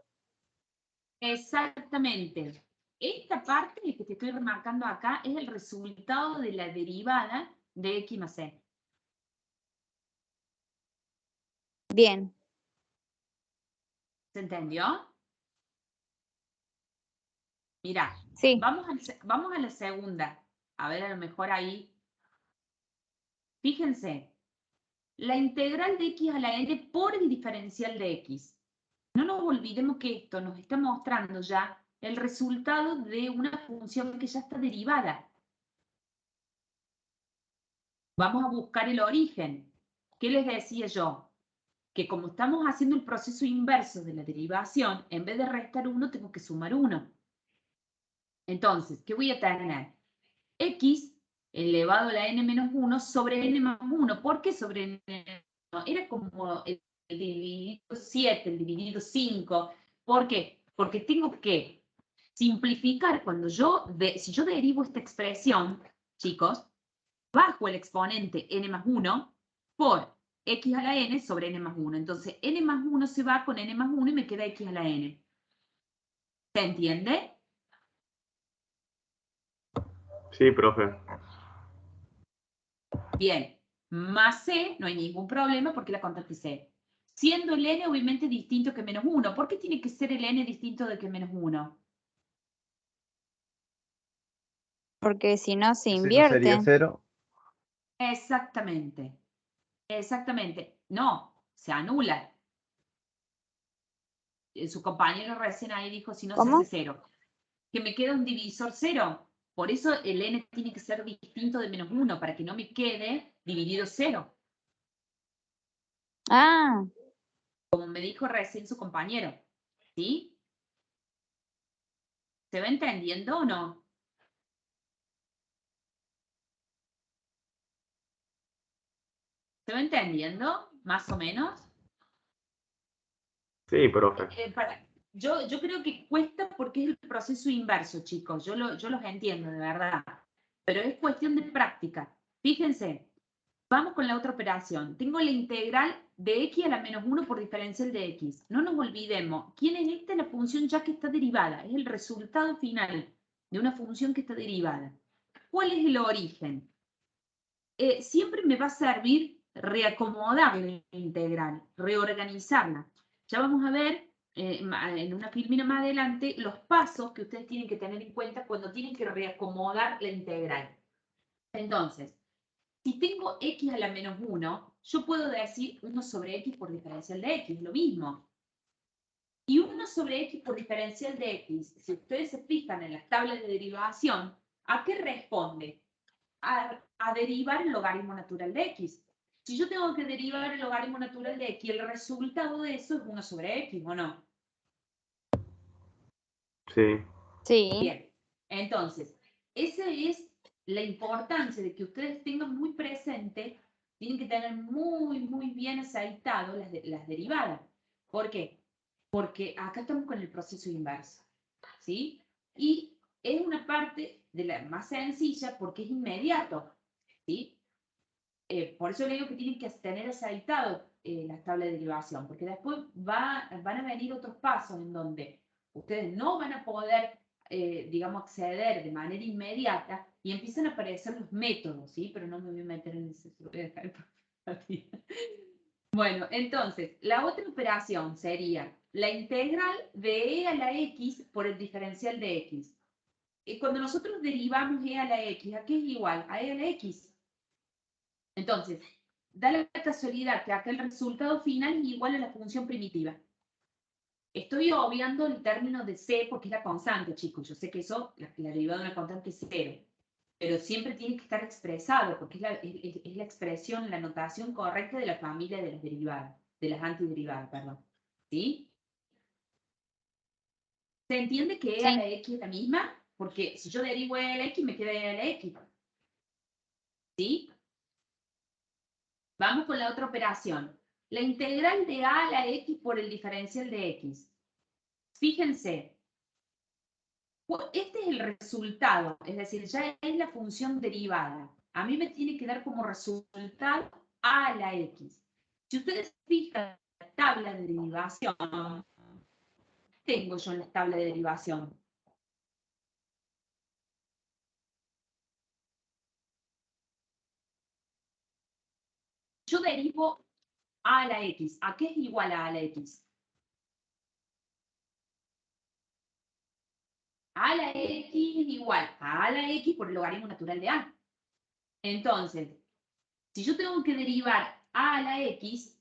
Exactamente. Esta parte que te estoy remarcando acá es el resultado de la derivada de x más c. Bien, ¿Se entendió? Mira, sí, vamos a la segunda. A ver, a lo mejor ahí. Fíjense, la integral de x a la n por el diferencial de x. No nos olvidemos que esto nos está mostrando ya el resultado de una función que ya está derivada. Vamos a buscar el origen. ¿Qué les decía yo? Que como estamos haciendo el proceso inverso de la derivación, en vez de restar 1, tengo que sumar 1. Entonces, ¿qué voy a tener? X elevado a la n menos 1 sobre n más 1. ¿Por qué sobre n menos 1? Era como el dividido 7, el dividido 5. ¿Por qué? Porque tengo que simplificar cuando si yo derivo esta expresión, chicos, bajo el exponente n más 1 por x a la n sobre n más 1. Entonces, n más 1 se va con n más 1 y me queda x a la n. ¿Se entiende? Sí, profe. Bien. Más c, no hay ningún problema porque la constante c. Siendo el n obviamente distinto que menos 1. ¿Por qué tiene que ser el n distinto de que menos 1? porque si no se Ese no sería invierte. 0. Exactamente. Exactamente. No, se anula. Su compañero recién ahí dijo, si no se ¿Cómo? hace 0. Que me queda un divisor 0. Por eso el n tiene que ser distinto de menos 1, para que no me quede dividido 0. Ah, Como me dijo recién su compañero. ¿Sí? ¿Se va entendiendo o no? ¿Se va entendiendo? Más o menos. Sí, profe. Yo creo que cuesta porque es el proceso inverso, chicos. Yo los entiendo, de verdad. Pero es cuestión de práctica. Fíjense, vamos con la otra operación. Tengo la integral de x a la menos 1 por diferencial de x. No nos olvidemos, ¿quién es esta? La función ya que está derivada. Es el resultado final de una función que está derivada. ¿Cuál es el origen? Siempre me va a servir reacomodar la integral, reorganizarla. Ya vamos a ver en una filmina más adelante los pasos que ustedes tienen que tener en cuenta cuando tienen que reacomodar la integral. Entonces, si tengo x a la menos 1, yo puedo decir 1 sobre x por diferencial de x, lo mismo. Y 1 sobre x por diferencial de x, si ustedes se fijan en las tablas de derivación, ¿a qué responde? A derivar el logaritmo natural de x. Si yo tengo que derivar el logaritmo natural de x, el resultado de eso es 1 sobre x, ¿o no? Sí. sí, Bien, entonces, esa es la importancia de que ustedes tengan muy presente, tienen que tener muy bien aceitado las derivadas. ¿Por qué? Porque acá estamos con el proceso inverso, ¿sí? Y es una parte de la más sencilla porque es inmediato, ¿sí? Por eso le digo que tienen que tener aceitado las tablas de derivación, porque después van a venir otros pasos en donde ustedes no van a poder, digamos, acceder de manera inmediata y empiezan a aparecer los métodos, ¿sí? Pero no me voy a meter en ese... Bueno, entonces, la otra operación sería la integral de e a la x por el diferencial de x. Cuando nosotros derivamos e a la x, ¿a qué es igual? A e a la x. Entonces, da la casualidad que acá el resultado final es igual a la función primitiva. Estoy obviando el término de c porque es la constante, chicos. Yo sé que eso, la derivada de una constante es 0. Pero siempre tiene que estar expresado porque es la expresión, la notación correcta de la familia de las derivadas, de las antiderivadas, perdón. ¿Sí? ¿Se entiende que e a sí, la x es la misma? Porque si yo derivo e a la x, me queda e a la x. ¿Sí? Vamos con la otra operación. La integral de a la x por el diferencial de x. Fíjense, este es el resultado, es decir, ya es la función derivada. A mí me tiene que dar como resultado a la x. Si ustedes fijan la tabla de derivación, tengo yo en la tabla de derivación. Yo derivo a la x. ¿A qué es igual a la x? A la x es igual a la x por el logaritmo natural de a. Entonces, si yo tengo que derivar a la x,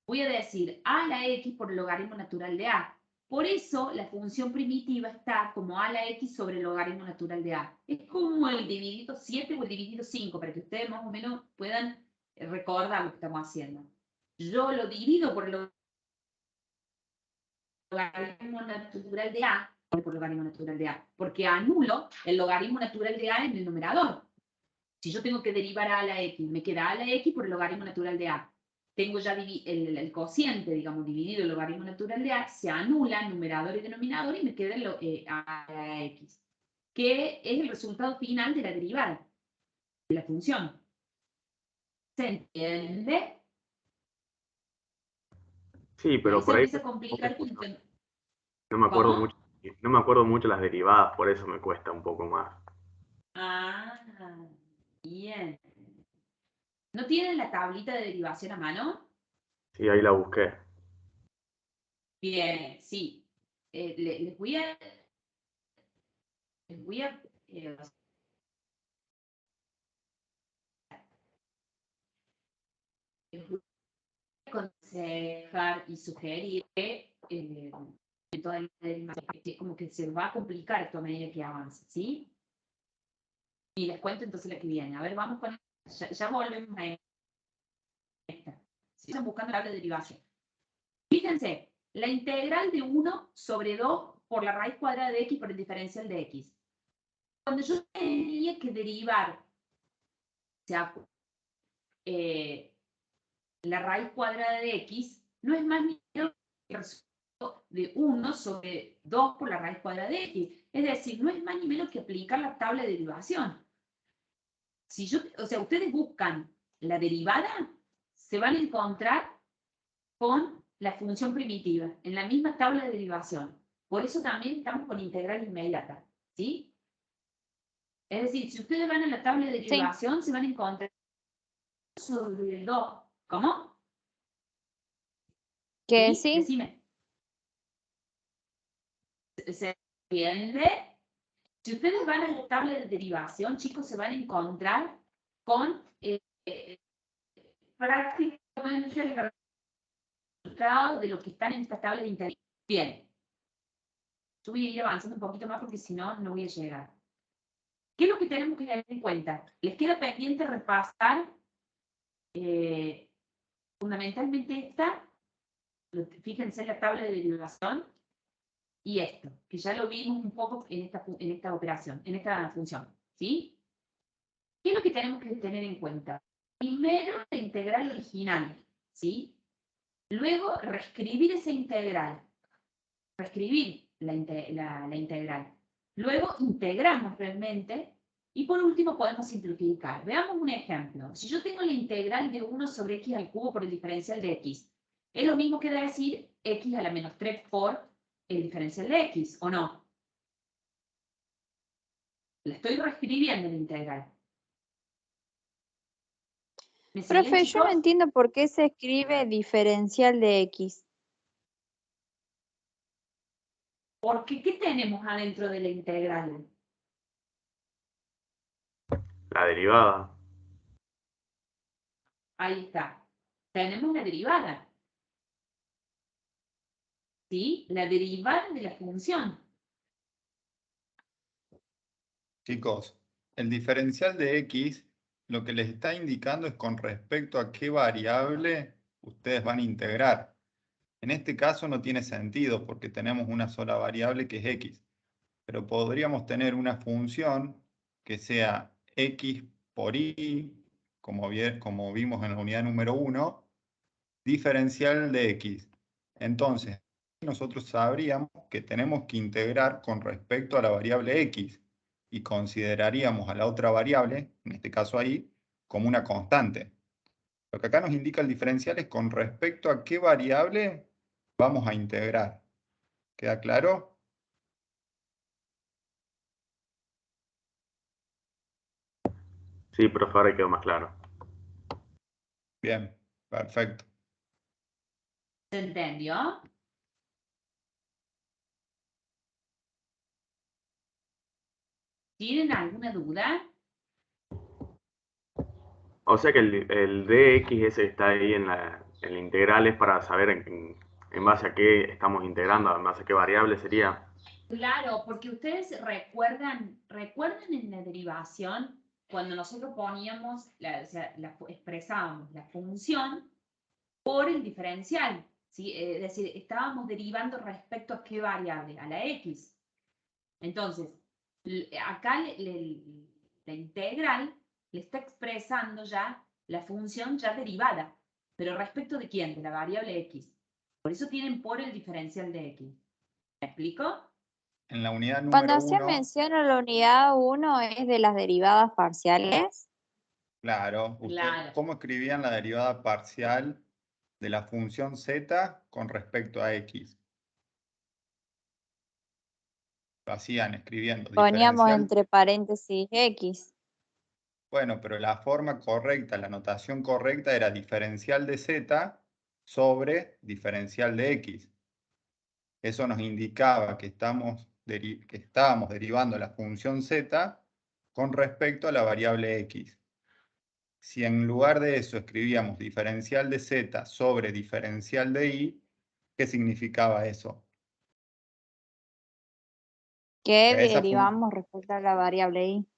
voy a decir a la x por el logaritmo natural de a. Por eso la función primitiva está como a la x sobre el logaritmo natural de a. Es como el dividido 7 o el dividido 5, para que ustedes más o menos puedan recordar lo que estamos haciendo. Yo lo divido por el logaritmo natural de a, por logaritmo natural de a, porque anulo el logaritmo natural de a en el numerador. Si yo tengo que derivar a la x, me queda a la x por el logaritmo natural de a. Tengo ya el cociente, digamos, dividido el logaritmo natural de a, se anula numerador y denominador y me queda a la x, que es el resultado final de la derivada de la función. ¿Se entiende? Sí, Ahí pero se por ahí empieza a complicar. no me acuerdo ¿Cómo? mucho, no me acuerdo mucho las derivadas, por eso me cuesta un poco más. Ah, bien. ¿No tienen la tablita de derivación a mano? Sí, ahí la busqué. Bien, sí. Les voy a aconsejar y sugerir que toda la derivación, como que se va a complicar esto a medida que avance, ¿sí? Y les cuento entonces la que viene. A ver, vamos con... Ya volvemos a esta. Si están buscando la tabla de derivación. Fíjense, la integral de 1 sobre 2 por la raíz cuadrada de x por el diferencial de x. Cuando yo tenía que derivar, o sea, la raíz cuadrada de x, no es más ni menos que el resultado de 1 sobre 2 por la raíz cuadrada de x. Es decir, no es más ni menos que aplicar la tabla de derivación. Si yo, o sea, ustedes buscan la derivada, se van a encontrar con la función primitiva, en la misma tabla de derivación. Por eso también estamos con integral inmediata, ¿sí? Es decir, si ustedes van a la tabla de derivación, se van a encontrar sobre el 2. ¿Cómo? Que ¿Sí? sí, Decime. ¿Se entiende? Si ustedes van a la tabla de derivación, chicos, se van a encontrar con prácticamente el resultado de lo que están en esta tabla de integral. Bien. Yo voy a ir avanzando un poquito más porque si no, no voy a llegar. ¿Qué es lo que tenemos que tener en cuenta? Les queda pendiente repasar fundamentalmente esta, fíjense en la tabla de derivación, y esto, que ya lo vimos un poco en esta operación, en esta función, ¿sí? ¿Qué es lo que tenemos que tener en cuenta? Primero, la integral original, ¿sí? Luego, reescribir esa integral, reescribir la integral. Luego, integramos realmente. Y por último, podemos simplificar. Veamos un ejemplo. Si yo tengo la integral de 1 sobre x al cubo por el diferencial de x, es lo mismo que decir x a la menos 3 por el diferencial de x, ¿o no? La estoy reescribiendo la integral. ¿Me siguen, profe, yo no chicos? entiendo por qué se escribe diferencial de x. Porque, ¿qué tenemos adentro de la integral? La derivada. Ahí está. Tenemos la derivada. ¿Sí? La derivada de la función. Chicos, el diferencial de x lo que les está indicando es con respecto a qué variable ustedes van a integrar. En este caso no tiene sentido porque tenemos una sola variable que es x, pero podríamos tener una función que sea x por y como vimos en la unidad número 1, diferencial de x. Entonces, nosotros sabríamos que tenemos que integrar con respecto a la variable x y consideraríamos a la otra variable, en este caso ahí, como una constante. Lo que acá nos indica el diferencial es con respecto a qué variable vamos a integrar. ¿Queda claro? Sí, profe, ahora quedó más claro. Bien, perfecto. ¿Se entendió? ¿Tienen alguna duda? O sea que el dx ese que está ahí en la integral es para saber en base a qué estamos integrando, en base a qué variable sería. Claro, porque ustedes recuerdan en la derivación, cuando nosotros poníamos, o sea, expresábamos la función por el diferencial, ¿sí? Es decir, estábamos derivando respecto a qué variable, a la x. Entonces, acá la integral le está expresando ya la función ya derivada, pero respecto de quién, de la variable x. Por eso tienen por el diferencial de x. ¿Me explico? En la unidad Cuando número hacía 1, mención a la unidad 1 es de las derivadas parciales. claro, Claro. ¿cómo escribían la derivada parcial de la función z con respecto a x? Lo hacían escribiendo Poníamos diferencial. entre paréntesis X. Bueno, pero la forma correcta, la notación correcta era diferencial de z sobre diferencial de x. Eso nos indicaba que estábamos derivando la función z con respecto a la variable x. Si en lugar de eso escribíamos diferencial de z sobre diferencial de y, ¿qué significaba eso? Que Que a esa derivamos respecto a la variable Y.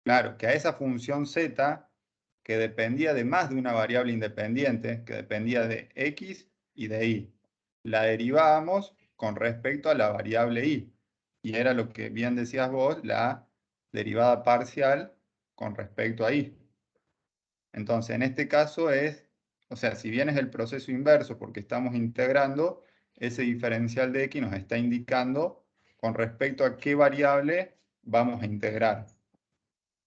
Claro, que a esa función z, que dependía de más de una variable independiente, que dependía de x y de y, la derivábamos con respecto a la variable y. Y era lo que bien decías vos, la derivada parcial con respecto a y. Entonces, en este caso es, o sea, si bien es el proceso inverso porque estamos integrando, ese diferencial de x nos está indicando con respecto a qué variable vamos a integrar.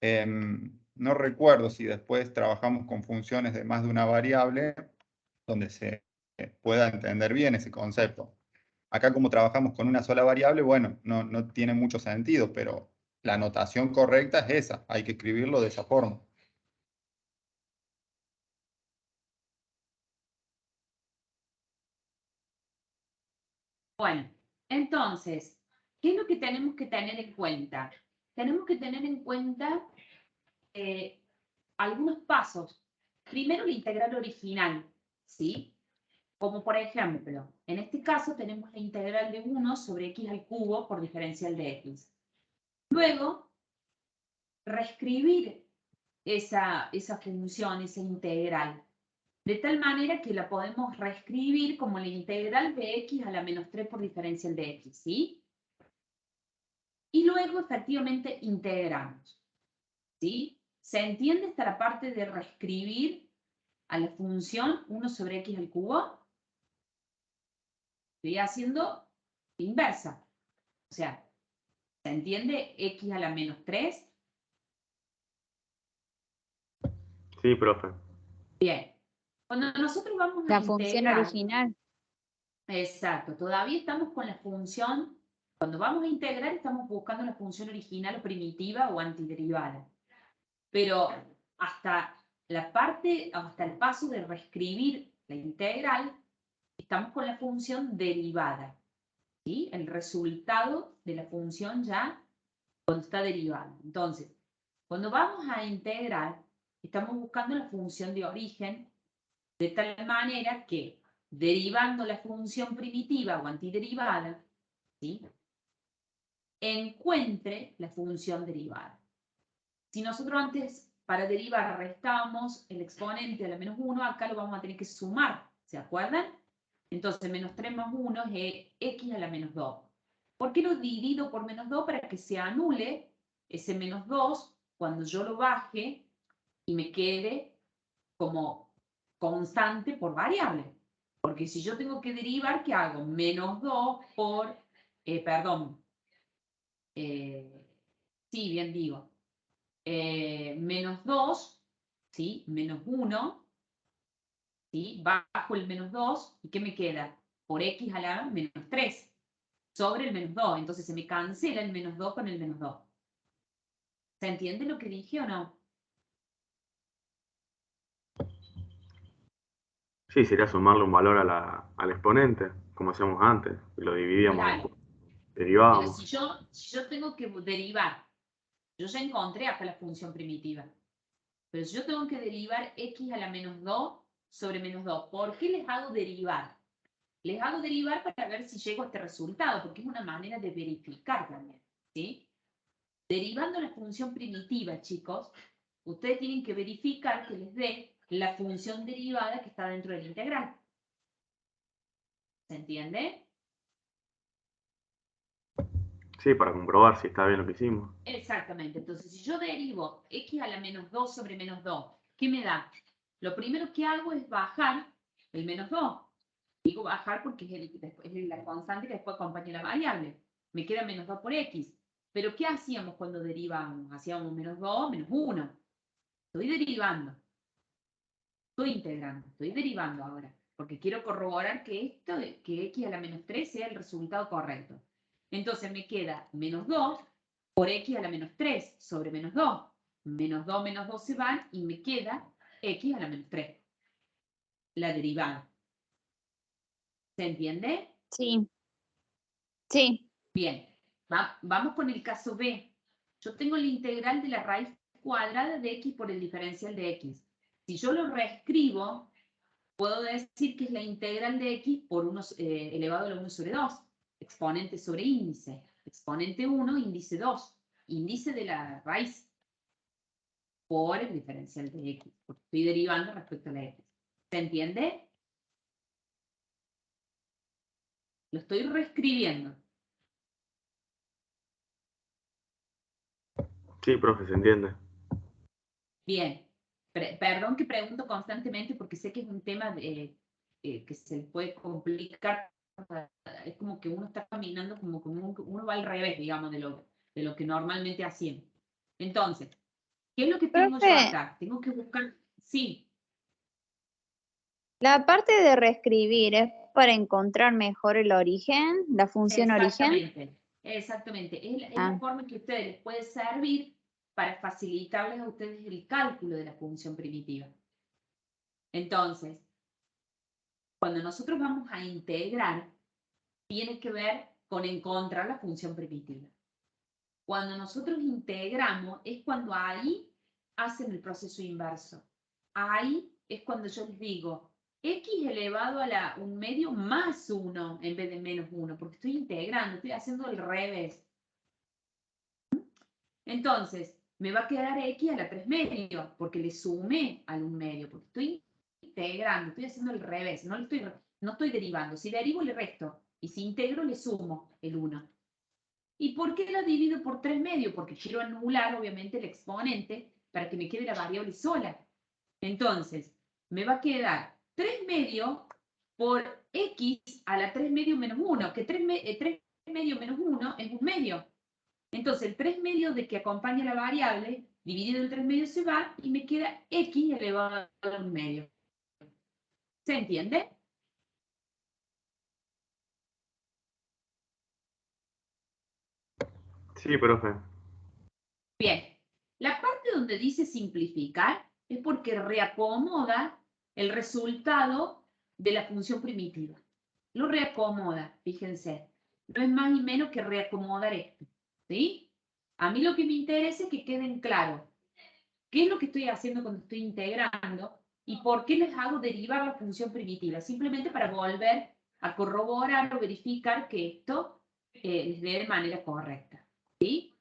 No recuerdo si después trabajamos con funciones de más de una variable donde se pueda entender bien ese concepto. Acá como trabajamos con una sola variable, bueno, no tiene mucho sentido, pero la notación correcta es esa, hay que escribirlo de esa forma. Bueno, entonces, ¿qué es lo que tenemos que tener en cuenta? Tenemos que tener en cuenta algunos pasos. Primero, la integral original, ¿sí? Como por ejemplo, en este caso tenemos la integral de 1 sobre x al cubo por diferencial de x. Luego, reescribir esa función, esa integral, de tal manera que la podemos reescribir como la integral de x a la menos 3 por diferencial de x, ¿sí? Y luego, efectivamente, integramos, ¿sí? ¿Se entiende hasta la parte de reescribir a la función 1 sobre x al cubo? Estoy haciendo inversa. O sea, ¿se entiende x a la menos 3? Sí, profe. Bien. Cuando nosotros vamos a La función integrar, original. exacto, todavía estamos con la función, cuando vamos a integrar estamos buscando la función original o primitiva o antiderivada. Pero hasta hasta el paso de reescribir la integral, estamos con la función derivada, ¿sí? El resultado de la función ya cuando está derivada. Entonces, cuando vamos a integrar, estamos buscando la función de origen de tal manera que, derivando la función primitiva o antiderivada, ¿sí?, encuentre la función derivada. Si nosotros antes, para derivar, restábamos el exponente a la menos 1, acá lo vamos a tener que sumar, ¿se acuerdan? Entonces, menos 3 más 1 es x a la menos 2. ¿Por qué lo divido por menos 2? Para que se anule ese menos 2 cuando yo lo baje y me quede como constante por variable. Porque si yo tengo que derivar, ¿qué hago? Menos 2 por, perdón, sí, bien digo, menos 2, ¿sí? Menos 1, ¿sí? Bajo el menos 2, ¿y qué me queda? Por x a la menos 3, sobre el menos 2. Entonces se me cancela el menos 2 con el menos 2. ¿Se entiende lo que dije o no? Sí, sería sumarle un valor al exponente, como hacíamos antes, y lo dividíamos, Claro. Pero derivábamos. si yo tengo que derivar, yo ya encontré acá la función primitiva. Pero si yo tengo que derivar x a la menos 2 sobre menos 2, ¿por qué les hago derivar? Les hago derivar para ver si llego a este resultado, porque es una manera de verificar también, ¿sí? Derivando la función primitiva, chicos, ustedes tienen que verificar que les dé la función derivada que está dentro del integral. ¿Se entiende? Sí, para comprobar si está bien lo que hicimos. Exactamente. Entonces, si yo derivo x a la menos 2 sobre menos 2, ¿qué me da? Lo primero que hago es bajar el menos 2. Digo bajar porque es la constante que después acompaña la variable. Me queda menos 2 por x. Pero ¿qué hacíamos cuando derivábamos? Hacíamos menos 2, menos 1. Estoy derivando. Estoy integrando. Estoy derivando ahora. Porque quiero corroborar que que x a la menos 3 sea el resultado correcto. Entonces me queda menos 2 por x a la menos 3 sobre menos 2. Menos 2 se van y me queda x a la menos 3. La derivada. ¿Se entiende? Sí, sí. Bien, vamos con el caso B. Yo tengo la integral de la raíz cuadrada de x por el diferencial de x. Si yo lo reescribo, puedo decir que es la integral de x por 1 elevado a la 1 sobre 2. Exponente sobre índice. Exponente 1, índice 2. Índice de la raíz por el diferencial de x. Porque estoy derivando respecto a la x. ¿Se entiende? Lo estoy reescribiendo. Sí, profe, se entiende. Bien, perdón que pregunto constantemente porque sé que es un tema que se puede complicar. Es como que uno está caminando como uno va al revés, digamos, de lo que normalmente hacíamos. Entonces, ¿qué es lo que tengo yo Profe, acá? Tengo que buscar, sí, la parte de reescribir es para encontrar mejor el origen, la función origen. exactamente, exactamente. Es la Ah, forma que a ustedes les puede servir para facilitarles a ustedes el cálculo de la función primitiva. Entonces, cuando nosotros vamos a integrar, tiene que ver con encontrar la función primitiva. Cuando nosotros integramos, es cuando ahí hacen el proceso inverso. Ahí es cuando yo les digo, x elevado a la 1/2 más 1 en vez de menos 1, porque estoy integrando, estoy haciendo el revés. Entonces, me va a quedar x a la 3/2, porque le sumé al 1/2, porque estoy integrando, estoy haciendo el revés, no estoy derivando. Si derivo, le resto, y si integro, le sumo el 1. ¿Y por qué lo divido por 3/2? Porque quiero anular, obviamente, el exponente para que me quede la variable sola. Entonces, me va a quedar 3/2 por x a la 3/2 menos 1, que 3/2 menos 1 es 1/2. Entonces, el 3/2 de que acompaña la variable, dividido el 3/2 se va y me queda x elevado a 1/2. ¿Se entiende? Sí, profe. Bien. La parte donde dice simplificar es porque reacomoda el resultado de la función primitiva. Lo reacomoda, fíjense. No es más ni menos que reacomodar esto. ¿Sí? A mí lo que me interesa es que queden claros qué es lo que estoy haciendo cuando estoy integrando y por qué les hago derivar la función primitiva. Simplemente para volver a corroborar o verificar que esto les dé de manera correcta. ¿Sí?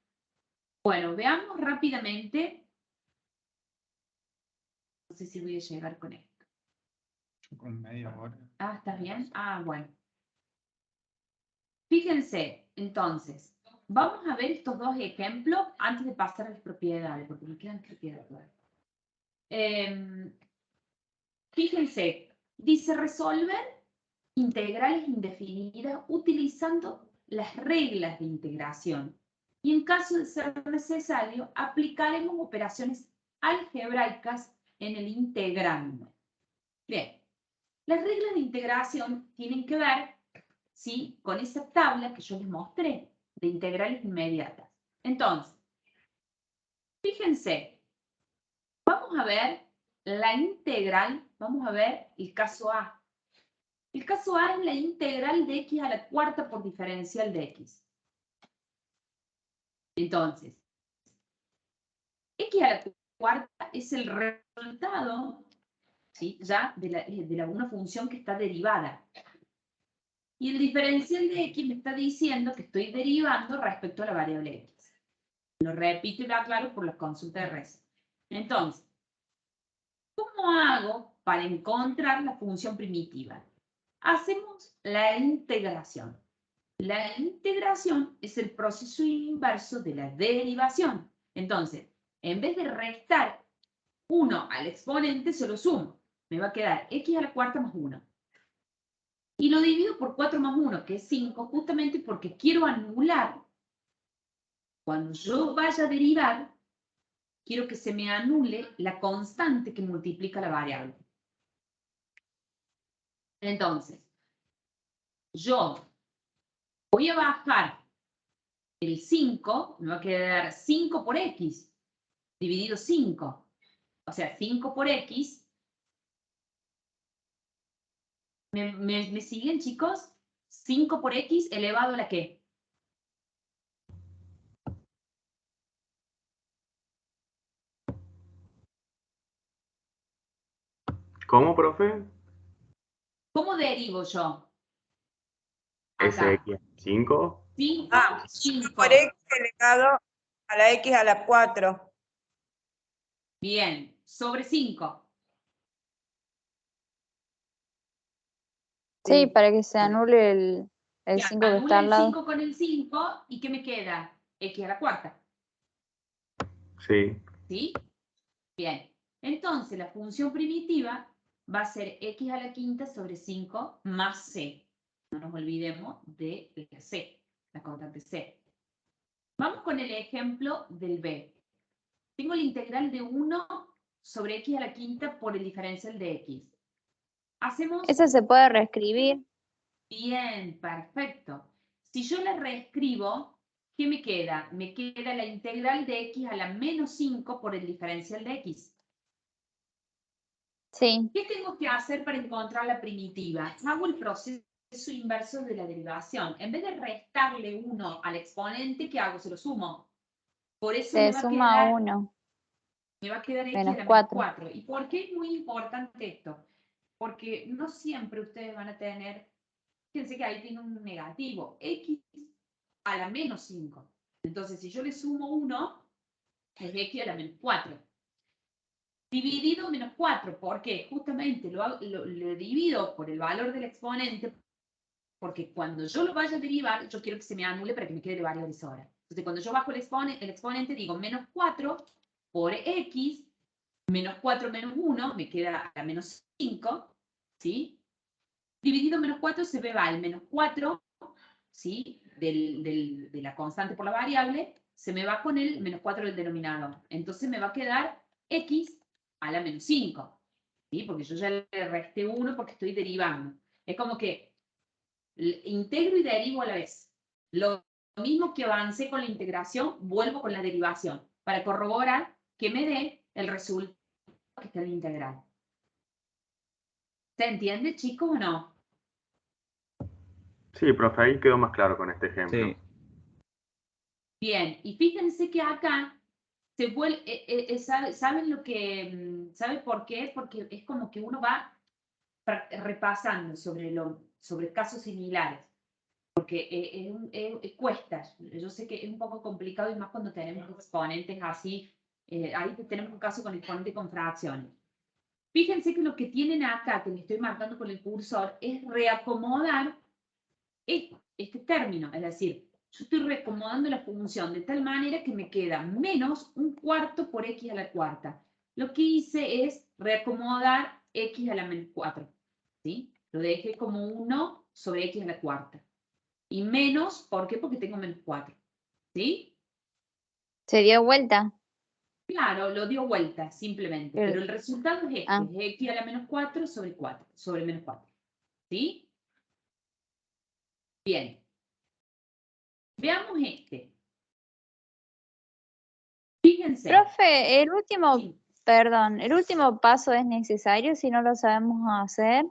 Bueno, veamos rápidamente. No sé si voy a llegar con esto. Con media hora. Ah, ¿está bien? Ah, bueno. Fíjense, entonces, vamos a ver estos dos ejemplos antes de pasar a las propiedades, porque me quedan propiedades. Fíjense, dice resolver integrales indefinidas utilizando las reglas de integración. Y en caso de ser necesario, aplicaremos operaciones algebraicas en el integrando. Bien, las reglas de integración tienen que ver, ¿sí?, con esa tabla que yo les mostré de integrales inmediatas. Entonces, fíjense, vamos a ver la integral, vamos a ver el caso A. El caso A es la integral de x a la cuarta por diferencial de x. Entonces, x a la cuarta es el resultado, ¿sí?, ya de una función que está derivada. Y el diferencial de x me está diciendo que estoy derivando respecto a la variable x. Lo repito y lo aclaro por la consulta de res. Entonces, ¿cómo hago para encontrar la función primitiva? Hacemos la integración. La integración es el proceso inverso de la derivación. Entonces, en vez de restar 1 al exponente, se lo sumo. Me va a quedar x a la cuarta más 1. Y lo divido por 4 más 1, que es 5, justamente porque quiero anular, cuando yo vaya a derivar, quiero que se me anule la constante que multiplica la variable. Entonces, yo voy a bajar el 5, me va a quedar 5 por x, dividido 5. O sea, 5 por x. ¿Me siguen, chicos? 5 por x elevado a la ¿qué? ¿Cómo, profe? ¿Cómo derivo yo? Acá. Acá. SX5. 5, Ah, 5. por x elevado a la x a la 4. Bien, sobre 5. Sí, para que se anule el Ya, 5 que anula está al el lado. 5 con el 5, ¿y qué me queda? X a la cuarta. Sí. ¿Sí? Bien. Entonces, la función primitiva va a ser x a la quinta sobre 5 más c. No nos olvidemos de la c, la constante c. Vamos con el ejemplo del b. Tengo la integral de 1 sobre x a la quinta por el diferencial de x. Hacemos... Ese se puede reescribir. Bien, perfecto. Si yo la reescribo, ¿qué me queda? Me queda la integral de x a la menos 5 por el diferencial de x. Sí. ¿Qué tengo que hacer para encontrar la primitiva? Hago el proceso inverso de la derivación. En vez de restarle 1 al exponente, ¿qué hago? Se lo sumo. Por eso Se suma 1 me va a quedar x a menos la menos 4. 4. ¿Y por qué es muy importante esto? Porque no siempre ustedes van a tener, fíjense que ahí tiene un negativo, x a la menos 5. Entonces, si yo le sumo 1, es x a la menos 4. Dividido menos 4, ¿por qué? Justamente lo divido por el valor del exponente, porque cuando yo lo vaya a derivar, yo quiero que se me anule para que me quede de variables ahora. Entonces, cuando yo bajo el exponente, digo menos 4 por x, menos 4 menos 1, me queda a menos 5, ¿sí? Dividido menos 4 se me va el menos 4, ¿sí?, de la constante por la variable, se me va con el menos 4 del denominador. Entonces me va a quedar x a la menos 5, ¿sí? Porque yo ya le resté 1 porque estoy derivando. Es como que integro y derivo a la vez. Lo mismo que avancé con la integración, vuelvo con la derivación, para corroborar que me dé el resultado que está en la integral. ¿Se entiende, chicos, o no? Sí, profe, ahí quedó más claro con este ejemplo. Sí. Bien, y fíjense que acá se vuelve, ¿saben lo que, saben por qué? Porque es como que uno va repasando sobre casos similares, porque cuesta, yo sé que es un poco complicado y más cuando tenemos exponentes así, ahí tenemos un caso con exponente con fracciones. Fíjense que lo que tienen acá, que me estoy marcando con el cursor, es reacomodar este término, es decir, yo estoy reacomodando la función de tal manera que me queda menos un cuarto por x a la cuarta. lo que hice es reacomodar x a la menos 4, ¿sí? Lo dejé como 1 sobre x a la cuarta. Y menos, ¿por qué? Porque tengo menos 4, ¿sí? Se dio vuelta. Claro, lo dio vuelta, simplemente. Pero el resultado es este, Ah. es x a la menos 4 sobre menos 4, ¿sí? Bien. Veamos este. Fíjense. Profe, el último, Sí. perdón, el último paso es necesario si no lo sabemos hacer.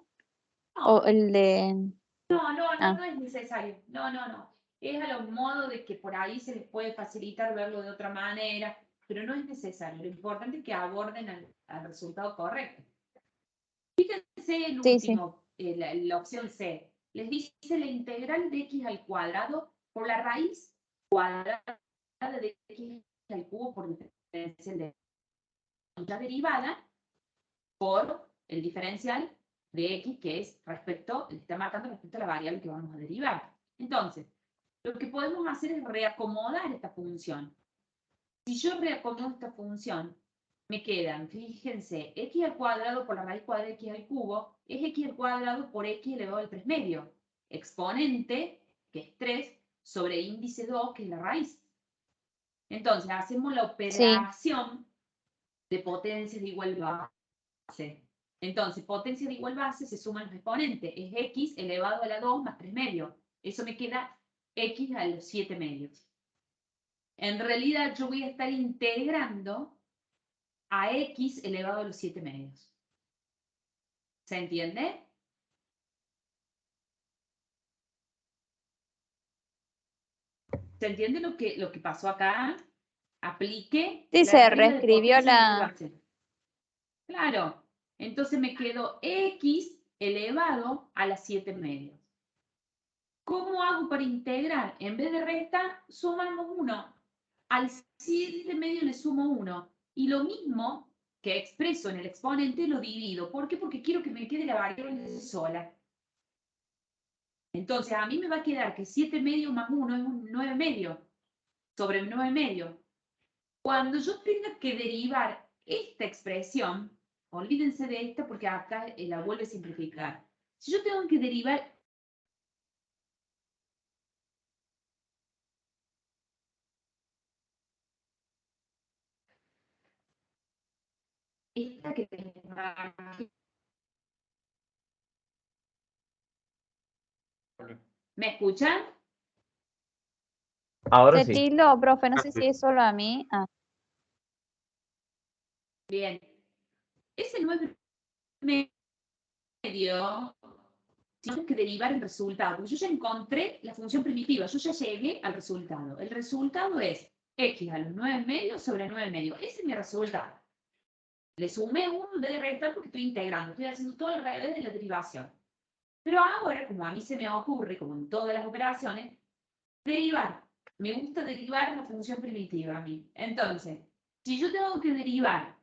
O No, el de. no es necesario. No. Es a lo modo de que por ahí se les puede facilitar verlo de otra manera, pero no es necesario. Lo importante es que aborden al resultado correcto. Fíjense el Sí, sí. último, la opción C. Les dice la integral de x al cuadrado por la raíz cuadrada de x al cubo por diferencial de la derivada por el diferencial de x, que es respecto, le está marcando respecto a la variable que vamos a derivar. Entonces, lo que podemos hacer es reacomodar esta función. Si yo reacomodo esta función, me quedan, fíjense, x al cuadrado por la raíz cuadrada de x al cubo es x al cuadrado por x elevado al 3 medio. Exponente, que es 3, sobre índice 2, que es la raíz. Entonces, hacemos la operación de potencias de igual base. Entonces, potencia de igual base se suman los exponentes. Es x elevado a la 2 más 3 medios. Eso me queda x a los 7 medios. En realidad, yo voy a estar integrando a x elevado a los 7 medios. ¿Se entiende? ¿Se entiende lo que pasó acá? Aplique Sí, la se regla de reescribió potencia de igual la. base. Claro. Entonces me quedó x elevado a las 7 medios. ¿Cómo hago para integrar? En vez de restar, sumamos 1. Al 7 medio le sumo 1. Y lo mismo que expreso en el exponente lo divido. ¿Por qué? Porque quiero que me quede la variable sola. Entonces, a mí me va a quedar que 7 medio más 1 es un 9 medio sobre 9 medio. Cuando yo tenga que derivar esta expresión, olvídense de esta porque acá la vuelve a simplificar. Si yo tengo que derivar esta que tengo aquí, ¿me escuchan? Ahora Se sí. tildó, profe, no sé si es solo a mí. Ah. Bien. Ese 9 medio tengo que derivar el resultado. Yo ya encontré la función primitiva, yo ya llegué al resultado. El resultado es x a los 9 medios sobre 9 medios. Ese es mi resultado. Le sumé 1 en vez de restar porque estoy integrando, estoy haciendo todo al revés de la derivación. Pero ahora, como a mí se me ocurre, como en todas las operaciones, derivar. Me gusta derivar la función primitiva a mí. Entonces, si yo tengo que derivar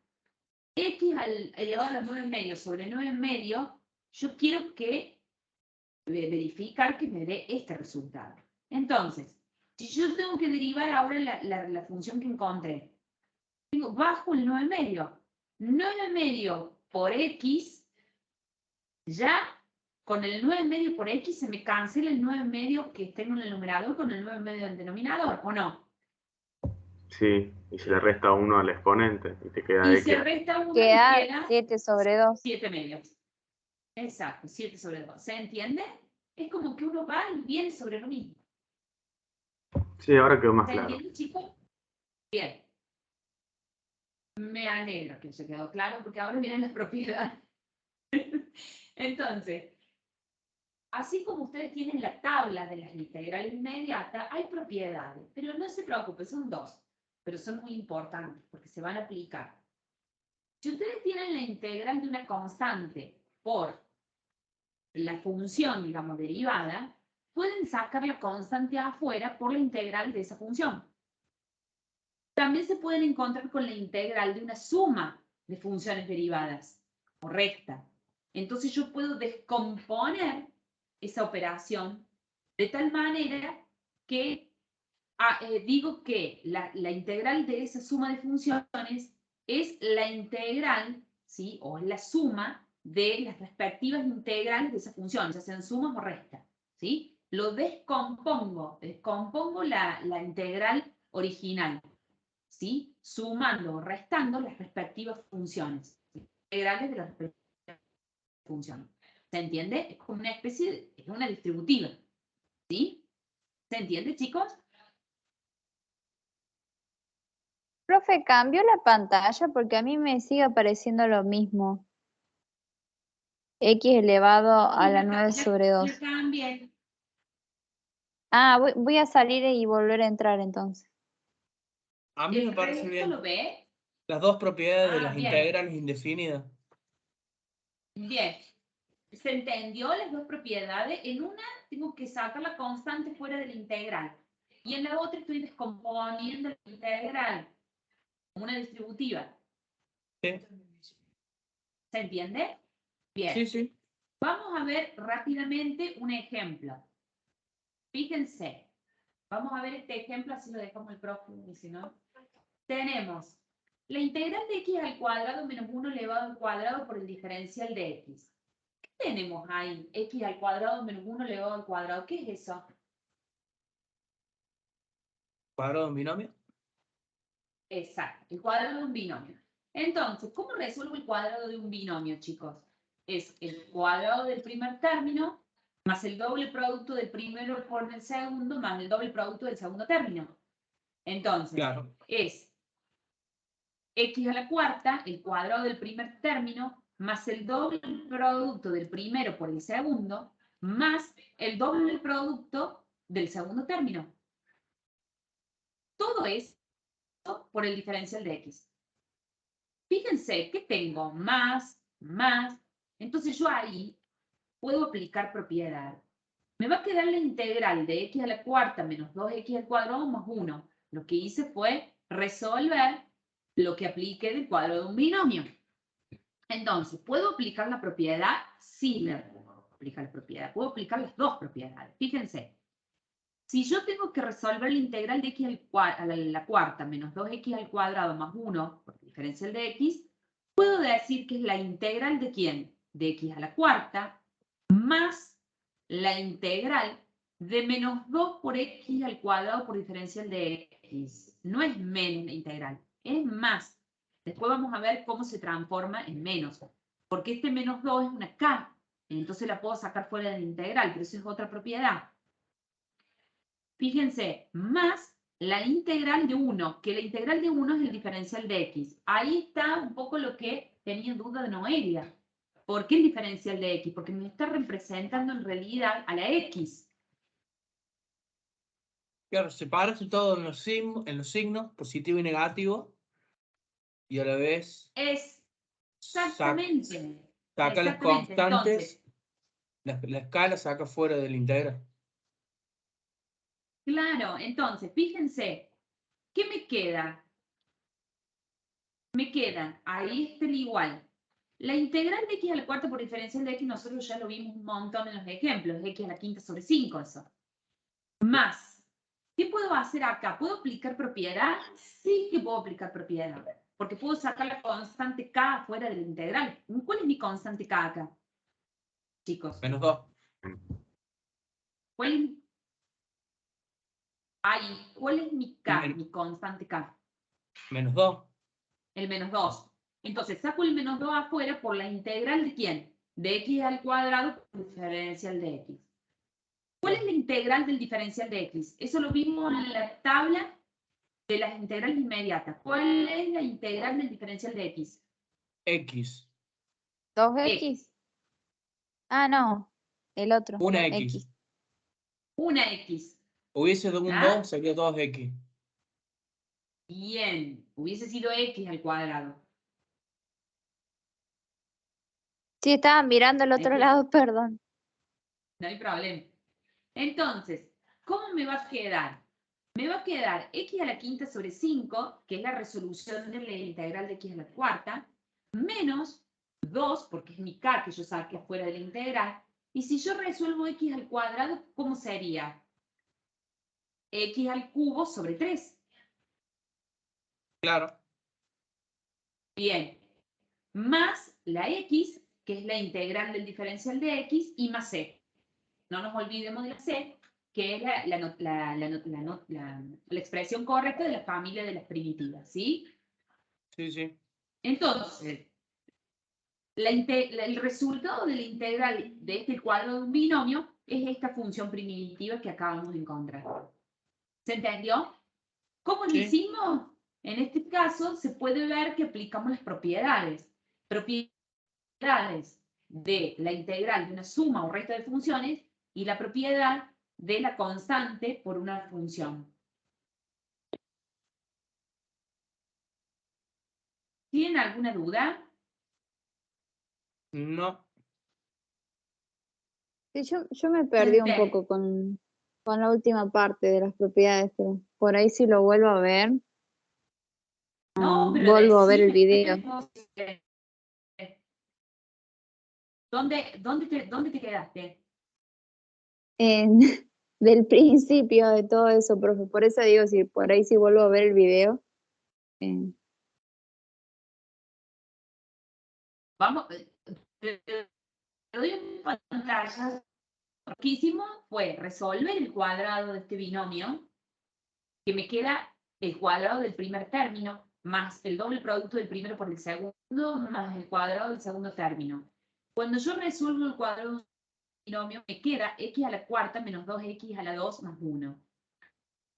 x elevado a los 9 medios sobre 9 medios, yo quiero que verificar que me dé este resultado. Entonces, si yo tengo que derivar ahora la función que encontré, tengo bajo el 9 medio. 9 medio por x, ya con el 9 medio por x se me cancela el 9 medio que tengo en el numerador con el 9 medio del denominador, ¿o no? Sí, y se le resta 1 al exponente y te queda Y x. se resta 1 y Queda queda 7 sobre 2. 7 medios. Exacto, 7 sobre 2. ¿Se entiende? Es como que uno va y viene sobre lo mismo. Sí, ahora quedó más ¿Se claro. entiende, chicos? Bien. Me alegro que se quedó claro porque ahora vienen las propiedades. Entonces, así como ustedes tienen la tabla de las integrales inmediatas, hay propiedades, pero no se preocupen, son 2, pero son muy importantes porque se van a aplicar. Si ustedes tienen la integral de una constante por la función, digamos, derivada, pueden sacar la constante afuera por la integral de esa función. También se pueden encontrar con la integral de una suma de funciones derivadas, o recta. Entonces yo puedo descomponer esa operación de tal manera que digo que la integral de esa suma de funciones es la integral, ¿sí? O es la suma de las respectivas integrales de esa función, ya sean sumas o restas, ¿sí? Lo descompongo la integral original, ¿sí? Sumando o restando las respectivas funciones, integrales de las respectivas funciones. ¿Se entiende? Es como una especie de, es una distributiva, ¿sí? ¿Se entiende, chicos? Profe, cambió la pantalla porque a mí me sigue apareciendo lo mismo. X elevado a la 9 sobre 2. Le cambié. Ah, voy a salir y volver a entrar entonces. A mí me ¿El parece resto bien. lo ve? Las dos propiedades de Ah, las bien. integrales indefinidas. Bien. ¿Se entendió las dos propiedades? En una tengo que sacar la constante fuera de la integral. Y en la otra estoy descomponiendo la integral como una distributiva. Sí, ¿Se entiende? Bien. sí, sí. Vamos a ver rápidamente un ejemplo. Fíjense. Vamos a ver este ejemplo, así lo dejamos el profe, y si no. Tenemos la integral de x al cuadrado menos 1 elevado al cuadrado por el diferencial de x. ¿Qué tenemos ahí? X al cuadrado menos 1 elevado al cuadrado. ¿Qué es eso? Cuadrado de un binomio. Exacto, el cuadrado de un binomio. Entonces, ¿cómo resuelvo el cuadrado de un binomio, chicos? Es el cuadrado del primer término más el doble producto del primero por el segundo más el doble producto del segundo término. Entonces, Claro. es x a la cuarta, el cuadrado del primer término, más el doble producto del primero por el segundo, más el doble producto del segundo término. Todo esto por el diferencial de x. Fíjense que tengo más. Entonces yo ahí puedo aplicar propiedad. Me va a quedar la integral de x a la cuarta menos 2x al cuadrado más 1. Lo que hice fue resolver lo que apliqué del cuadrado de un binomio. Entonces, ¿puedo aplicar la propiedad? Sí, le puedo aplicar la propiedad. Puedo aplicar las dos propiedades. Fíjense. Si yo tengo que resolver la integral de x a la cuarta menos 2x al cuadrado más 1, por diferencial de x, puedo decir que es la integral de ¿quién? De x a la cuarta más la integral de menos 2 por x al cuadrado por diferencial de x. No es menos la integral, es más. Después vamos a ver cómo se transforma en menos. Porque este menos 2 es una k. Entonces la puedo sacar fuera de la integral, pero eso es otra propiedad. Fíjense, más la integral de 1, que la integral de 1 es el diferencial de x. Ahí está un poco lo que tenía en duda de Noelia. ¿Por qué el diferencial de x? Porque me está representando en realidad a la x. Claro, separaste todo en los signos, positivo y negativo, y a la vez Exactamente. saca las Exactamente. constantes, Entonces, la escala saca fuera de la integral. claro, entonces, fíjense, ¿qué me queda? Me quedan, ahí está el igual. La integral de x a la cuarta por diferencial de x, nosotros ya lo vimos un montón en los ejemplos, x a la quinta sobre 5, eso. Más, ¿qué puedo hacer acá? ¿Puedo aplicar propiedad? Sí que puedo aplicar propiedad, porque puedo sacar la constante k fuera de la integral. ¿Cuál es mi constante k acá, chicos? Menos 2. ¿Cuál es? Ahí, ¿cuál es mi k, mi constante k? Menos 2. El menos 2. Entonces, saco el menos 2 afuera por la integral de ¿quién? De x al cuadrado por diferencial de x. ¿Cuál es la integral del diferencial de x? Eso lo vimos en la tabla de las integrales inmediatas. ¿Cuál es la integral del diferencial de x? X. 2x. Ah, no. El otro. Una X. Una x. Hubiese dado un ¿Ah? 2, sería 2X. Bien. Hubiese sido x al cuadrado. Sí, estaba mirando al otro lado, perdón. No hay problema. Entonces, ¿cómo me va a quedar? Me va a quedar x a la quinta sobre 5, que es la resolución de la integral de x a la cuarta, menos 2, porque es mi k que yo saqué fuera de la integral. Y si yo resuelvo x al cuadrado, ¿cómo sería? X al cubo sobre 3. Claro. Bien. Más la x, que es la integral del diferencial de x, y más c. No nos olvidemos de la c, que es la expresión correcta de la familia de las primitivas, ¿sí? Sí, sí. Entonces, el resultado de la integral de este cuadrado de un binomio es esta función primitiva que acabamos de encontrar. ¿Se entendió? ¿Cómo lo Sí. hicimos? En este caso se puede ver que aplicamos las propiedades. Propiedades de la integral de una suma o resta de funciones y la propiedad de la constante por una función. ¿Tienen alguna duda? No. Sí, yo me perdí un Ente- poco con la última parte de las propiedades, pero por ahí si lo vuelvo a ver, No, pero vuelvo a ver el decime. video. ¿Dónde te quedaste? En- del principio de todo eso, profe. Por eso digo, si por ahí si vuelvo a ver el video. Vamos, te doy en pantalla. Lo que hicimos fue resolver el cuadrado de este binomio, que me queda el cuadrado del primer término, más el doble producto del primero por el segundo, más el cuadrado del segundo término. Cuando yo resuelvo el cuadrado de un binomio, me queda x a la cuarta menos 2x a la 2 más 1.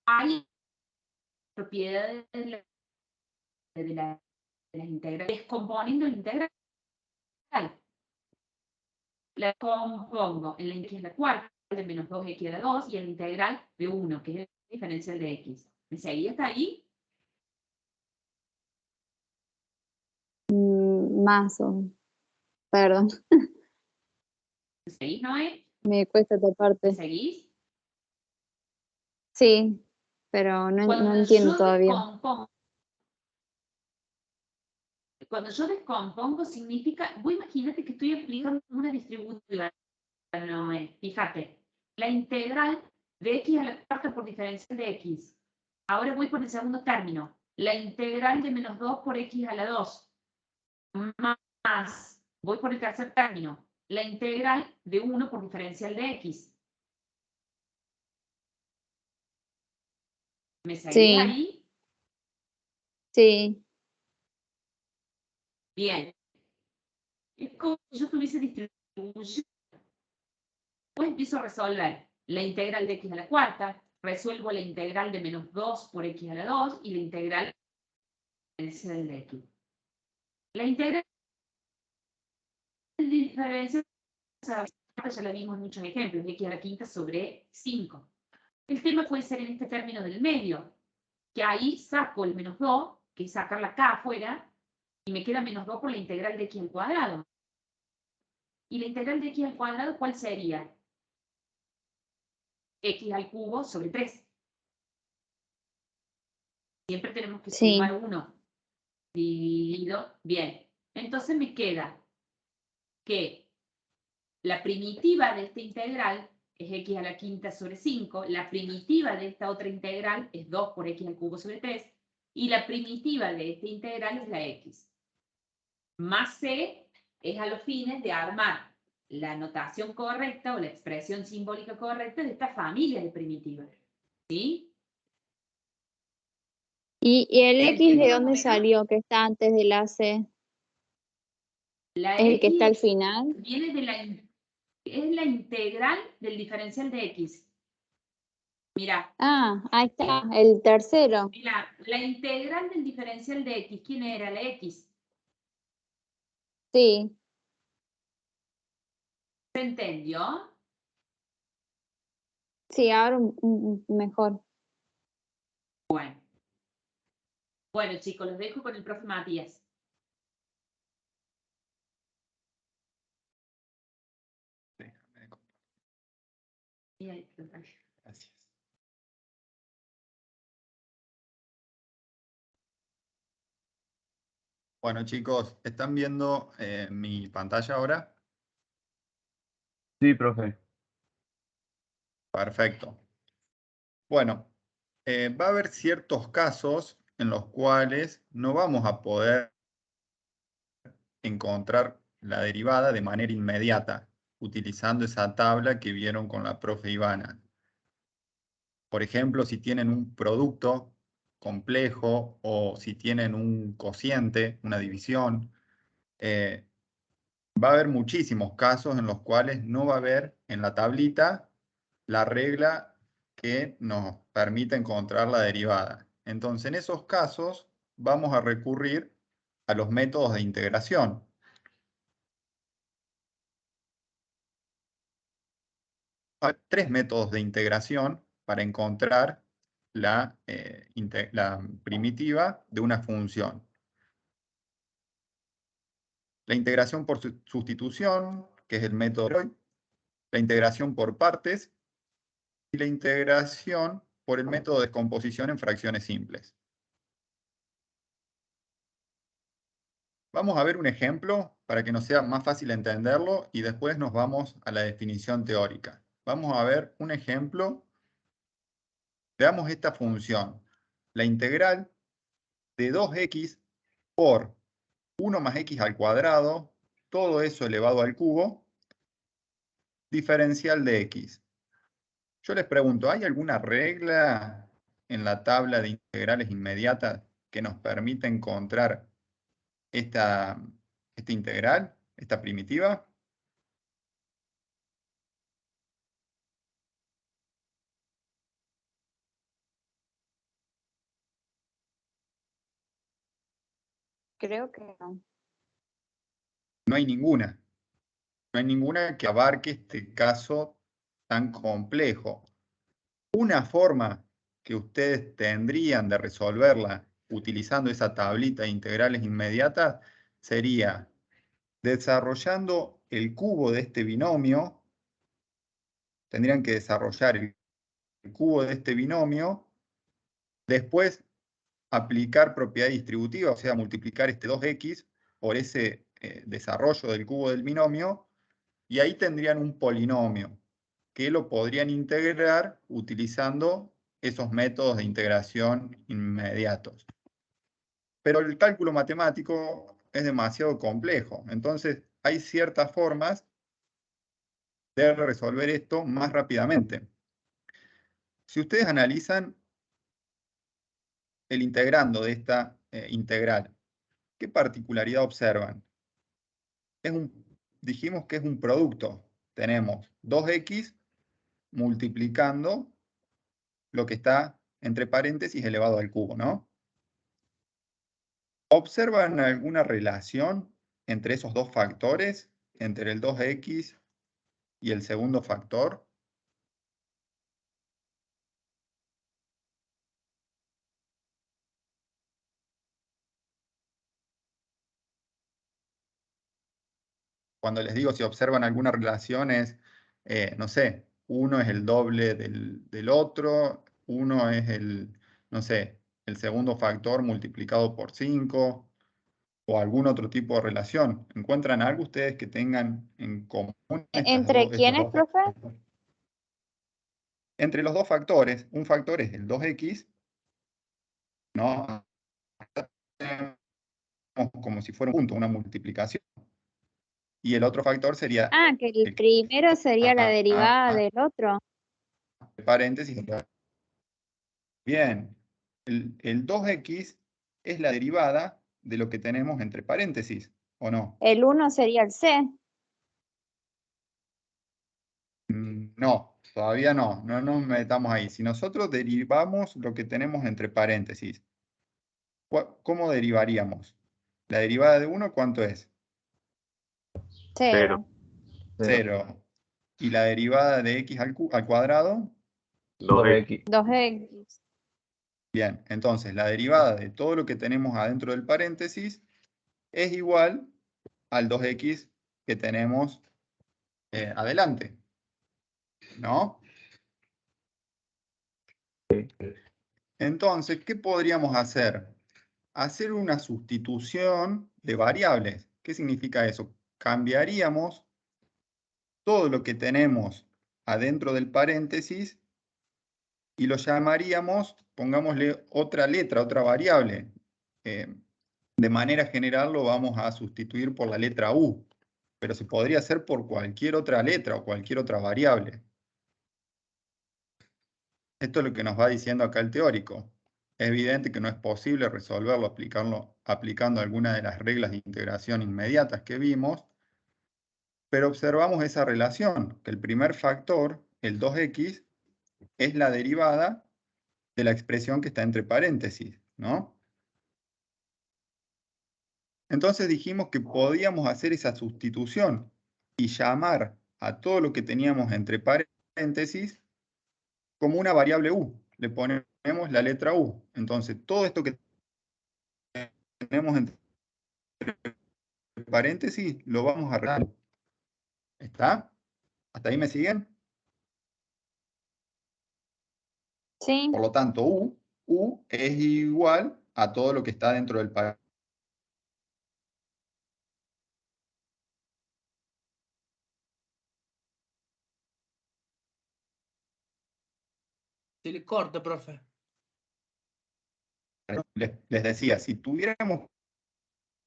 Hay propiedades de las integrales, descomponiendo la integral. La compongo en la x a la cuarta de menos 2x a la 2 y en la integral de 1, que es el diferencial de x. ¿Me seguí hasta ahí? Más o perdón, ¿Me seguís, Noé? me cuesta esta ¿Me parte. seguís? Sí, pero no Cuando entiendo yo todavía. descompongo significa, vos imagínate que estoy aplicando una distributiva, Noé. Fíjate, la integral de x a la cuarta por diferencial de x. Ahora voy por el segundo término. La integral de menos 2 por x a la 2. Más, voy por el tercer término, la integral de 1 por diferencial de x. ¿Me seguís Sí, ahí? sí, Bien. Es como si yo estuviese distribuyendo. Pues empiezo a resolver la integral de x a la cuarta, resuelvo la integral de menos 2 por x a la 2 y la integral de x. La integral de diferencia ya la vimos en muchos ejemplos, de x a la quinta sobre 5. El tema puede ser en este término del medio, que ahí saco el menos 2, que es sacar la k afuera, y me queda menos 2 por la integral de x al cuadrado. ¿Y la integral de x al cuadrado cuál sería? X al cubo sobre 3. Siempre tenemos que sí. sumar 1. Dividido. Bien. Entonces me queda que la primitiva de esta integral es x a la quinta sobre 5. La primitiva de esta otra integral es 2 por x al cubo sobre 3. Y la primitiva de esta integral es la x. Más c es a los fines de armar la notación correcta o la expresión simbólica correcta de esta familia de primitivas. ¿Sí? ¿Y el X de ¿Entendido, dónde Moreno? salió? Que está antes de la C. La ¿Es el que está al x final? viene de es la integral del diferencial de x. Mira, Ah, ahí está, el tercero. mira, la integral del diferencial de x, ¿quién era? La x. Sí, ¿Se entendió? sí, ahora mejor. Bueno. Bueno, chicos, los dejo con el profe Matías. Déjame compartir. Gracias. Bueno, chicos, ¿están viendo mi pantalla ahora? Sí, profe. Perfecto. Bueno, va a haber ciertos casos en los cuales no vamos a poder encontrar la derivada de manera inmediata, utilizando esa tabla que vieron con la profe Ivana. Por ejemplo, si tienen un producto complejo o si tienen un cociente, una división, va a haber muchísimos casos en los cuales no va a haber en la tablita la regla que nos permite encontrar la derivada. Entonces, en esos casos, vamos a recurrir a los métodos de integración. Hay 3 métodos de integración para encontrar la primitiva de una función. La integración por sustitución, que es el método de Roy, la integración por partes y la integración por el método de descomposición en fracciones simples. Vamos a ver un ejemplo para que nos sea más fácil entenderlo y después nos vamos a la definición teórica. Vamos a ver un ejemplo. Veamos esta función. La integral de 2x por 1 más x al cuadrado, todo eso elevado al cubo, diferencial de x. Yo les pregunto, ¿hay alguna regla en la tabla de integrales inmediatas que nos permita encontrar esta integral, esta primitiva? Creo que no. No hay ninguna. No hay ninguna que abarque este caso tan complejo. Una forma que ustedes tendrían de resolverla utilizando esa tablita de integrales inmediatas sería desarrollando el cubo de este binomio. Tendrían que desarrollar el cubo de este binomio, después aplicar propiedad distributiva, o sea, multiplicar este 2x por ese desarrollo del cubo del binomio, y ahí tendrían un polinomio que lo podrían integrar utilizando esos métodos de integración inmediatos. Pero el cálculo matemático es demasiado complejo, entonces hay ciertas formas de resolver esto más rápidamente. Si ustedes analizan el integrando de esta integral, ¿qué particularidad observan? Dijimos que es un producto. Tenemos 2x multiplicando lo que está entre paréntesis elevado al cubo, ¿no? ¿Observan alguna relación entre esos dos factores, entre el 2x y el segundo factor? Cuando les digo si observan alguna relación es, no sé, uno es el doble del otro, uno es no sé, el segundo factor multiplicado por 5, o algún otro tipo de relación. ¿Encuentran algo ustedes que tengan en común ¿Entre quiénes, profe? Entre los dos factores? Un factor es el 2x, ¿no? Como si fuera un punto, una multiplicación. Y el otro factor sería... Que el primero sería la derivada del otro. Paréntesis. Bien, el 2x es la derivada de lo que tenemos entre paréntesis, ¿o no? El 1 sería el c. No, todavía no nos metamos ahí. Si nosotros derivamos lo que tenemos entre paréntesis, ¿cómo derivaríamos? ¿La derivada de 1 cuánto es? 0. 0. ¿Y la derivada de x al cuadrado? 2x. 2x. Bien, entonces la derivada de todo lo que tenemos adentro del paréntesis es igual al 2x que tenemos adelante, ¿no? Entonces, ¿qué podríamos hacer? Hacer una sustitución de variables. ¿Qué significa eso? Cambiaríamos todo lo que tenemos adentro del paréntesis y lo llamaríamos, pongámosle otra letra, otra variable. de manera general lo vamos a sustituir por la letra U, pero se podría hacer por cualquier otra letra o cualquier otra variable. Esto es lo que nos va diciendo acá el teórico. Es evidente que no es posible resolverlo aplicando alguna de las reglas de integración inmediatas que vimos, pero observamos esa relación, que el primer factor, el 2x, es la derivada de la expresión que está entre paréntesis, ¿no? Entonces dijimos que podíamos hacer esa sustitución y llamar a todo lo que teníamos entre paréntesis como una variable u. Le ponemos la letra u. Entonces todo esto que tenemos entre paréntesis lo vamos a arreglar. ¿Está? ¿Hasta ahí me siguen? Sí, Por lo tanto, u es igual a todo lo que está dentro del paréntesis. Se le corta, profe. Les decía, si tuviéramos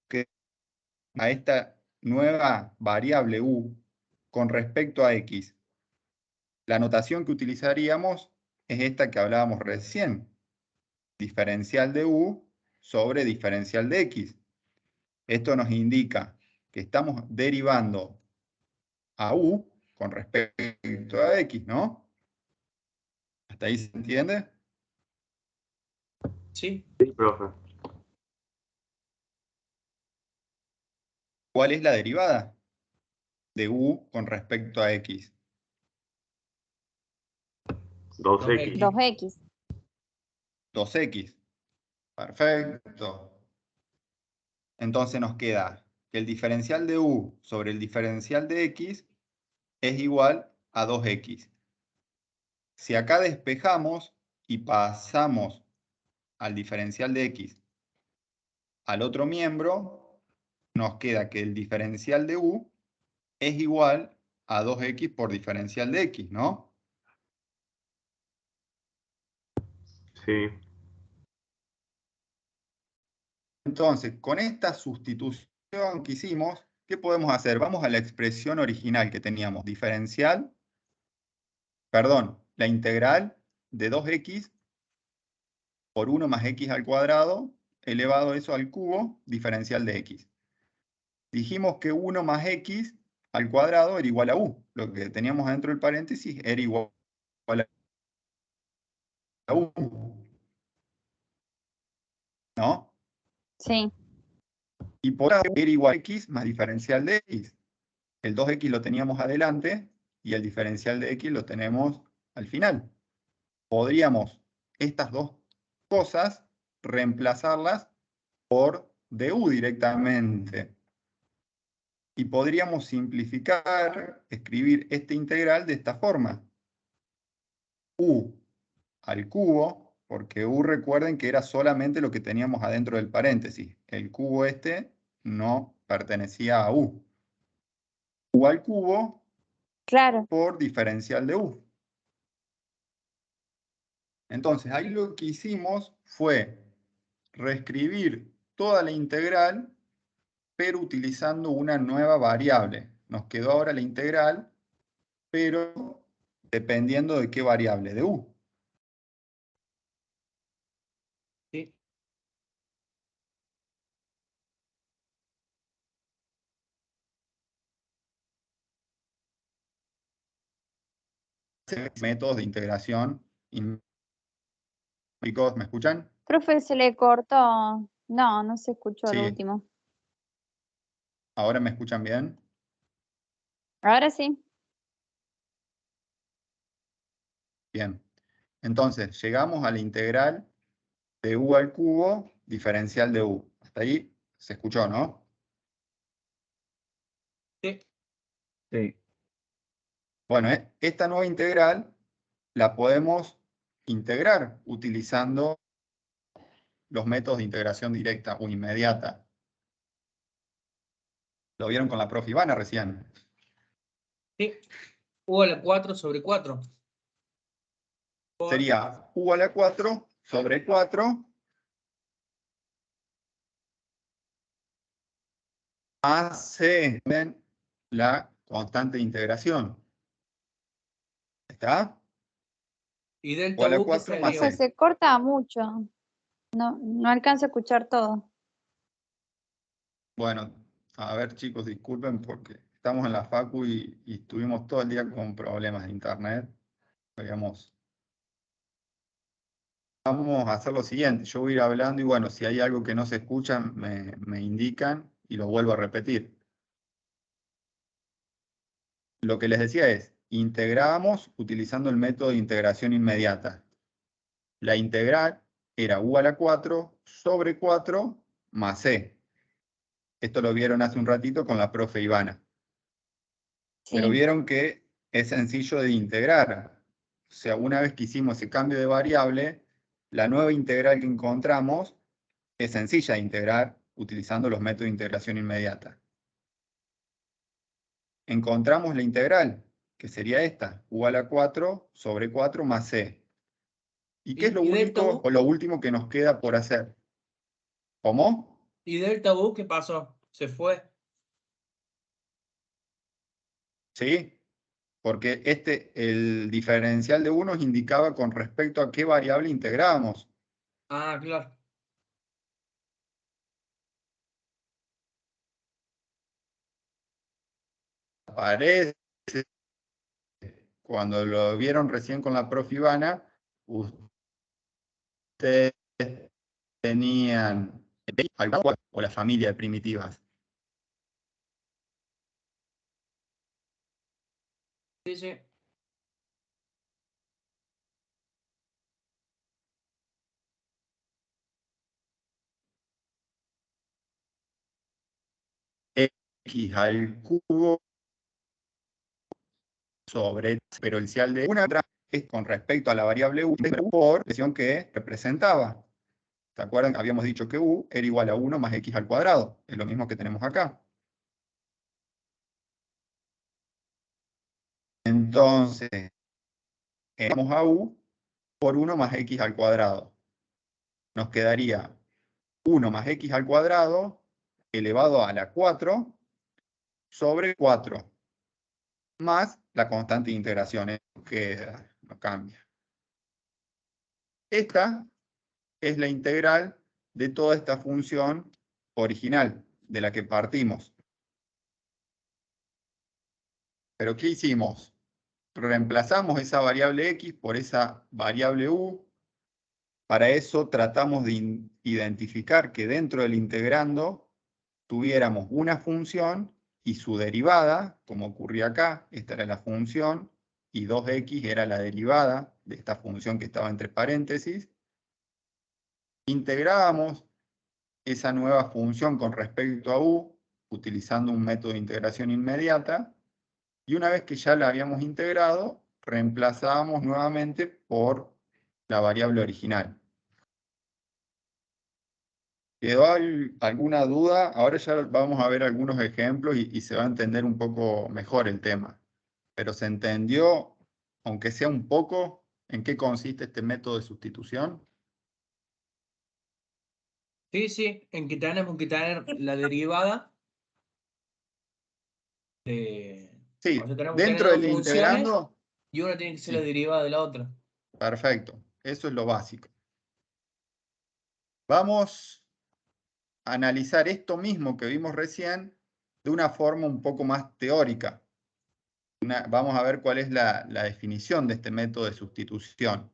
que a esta nueva variable u con respecto a x, la notación que utilizaríamos es esta que hablábamos recién. Diferencial de u sobre diferencial de x. Esto nos indica que estamos derivando a u con respecto a x, ¿no? ¿Hasta ahí se entiende? Sí. Sí, profe. ¿Cuál es la derivada de u con respecto a x? 2x. 2x. 2x. Perfecto. Entonces nos queda que el diferencial de u sobre el diferencial de x es igual a 2x. Si acá despejamos y pasamos al diferencial de x al otro miembro, nos queda que el diferencial de u es igual a 2x por diferencial de x, ¿no? Sí. Entonces, con esta sustitución que hicimos, ¿qué podemos hacer? Vamos a la expresión original que teníamos, la integral de 2x por 1 más x al cuadrado, elevado eso al cubo, diferencial de x. Dijimos que 1 más x al cuadrado era igual a u. Lo que teníamos dentro del paréntesis era igual a u. ¿No? Sí, Y por eso era igual a x más diferencial de x. El 2x lo teníamos adelante y el diferencial de x lo tenemos al final. Podríamos estas dos cosas reemplazarlas por du directamente. Y podríamos simplificar, escribir este integral de esta forma. U al cubo, porque u recuerden que era solamente lo que teníamos adentro del paréntesis. El cubo este no pertenecía a u. U al cubo claro. por diferencial de u. Entonces, ahí lo que hicimos fue reescribir toda la integral, pero utilizando una nueva variable. Nos quedó ahora la integral, pero dependiendo de qué variable, de u. Sí. Métodos de integración. Chicos, ¿me escuchan? Profe, se le cortó. No, no se escuchó el Sí. último. ¿Ahora me escuchan bien? Ahora sí. Bien. Entonces, llegamos a la integral de u al cubo, diferencial de u. Hasta ahí se escuchó, ¿no? Sí. Sí. Bueno, esta nueva integral la podemos integrar utilizando los métodos de integración directa o inmediata. ¿Lo vieron con la profe Ivana recién? Sí. U a la 4 sobre 4. Sería u a la 4 sobre 4 más C, la constante de integración. ¿Está? Y O delta a la U, ¿qué 4 O más sea, sería? C. se corta mucho. No alcanza a escuchar todo. Bueno, a ver chicos, disculpen porque estamos en la facu y estuvimos todo el día con problemas de internet. Vamos a hacer lo siguiente, yo voy a ir hablando y bueno, si hay algo que no se escucha, me indican y lo vuelvo a repetir. Lo que les decía es, integramos utilizando el método de integración inmediata. La integral era u a la 4 sobre 4 más c. Esto lo vieron hace un ratito con la profe Ivana. Pero Sí. vieron que es sencillo de integrar. O sea, una vez que hicimos ese cambio de variable, la nueva integral que encontramos es sencilla de integrar utilizando los métodos de integración inmediata. Encontramos la integral, que sería esta, u a la 4 sobre 4 más c. ¿Y qué es lo ¿Y delta único U? o lo último que nos queda por hacer? ¿Cómo? ¿Y delta U qué pasó? ¿Se fue? ¿Sí? Porque el diferencial de 1 indicaba con respecto a qué variable integrábamos. Ah, claro. Parece, cuando lo vieron recién con la profe Ivana, ustedes tenían o la familia de primitivas. Sí, sí. X al cubo sobre, pero el cial de una es con respecto a la variable u por expresión que representaba. ¿Se acuerdan? Habíamos dicho que u era igual a 1 más x al cuadrado. Es lo mismo que tenemos acá. Entonces, vamos a u por 1 más x al cuadrado. Nos quedaría 1 más x al cuadrado elevado a la 4 sobre 4 más la constante de integración. Queda, no cambia. Esta es la integral de toda esta función original de la que partimos. ¿Pero qué hicimos? Reemplazamos esa variable x por esa variable u. Para eso tratamos de identificar que dentro del integrando tuviéramos una función y su derivada, como ocurría acá, esta era la función, y 2x era la derivada de esta función que estaba entre paréntesis. Integrábamos esa nueva función con respecto a u, utilizando un método de integración inmediata, y una vez que ya la habíamos integrado, reemplazábamos nuevamente por la variable original. ¿Quedó alguna duda? Ahora ya vamos a ver algunos ejemplos y se va a entender un poco mejor el tema. Pero ¿se entendió, aunque sea un poco, en qué consiste este método de sustitución? Sí, sí. En que tenemos que tener la derivada de... Sí, O sea, tenemos que tener dentro dos del funciones integrando, y una tiene que ser la sí, derivada de la otra. perfecto. Eso es lo básico. Vamos a analizar esto mismo que vimos recién de una forma un poco más teórica. Vamos a ver cuál es la definición de este método de sustitución.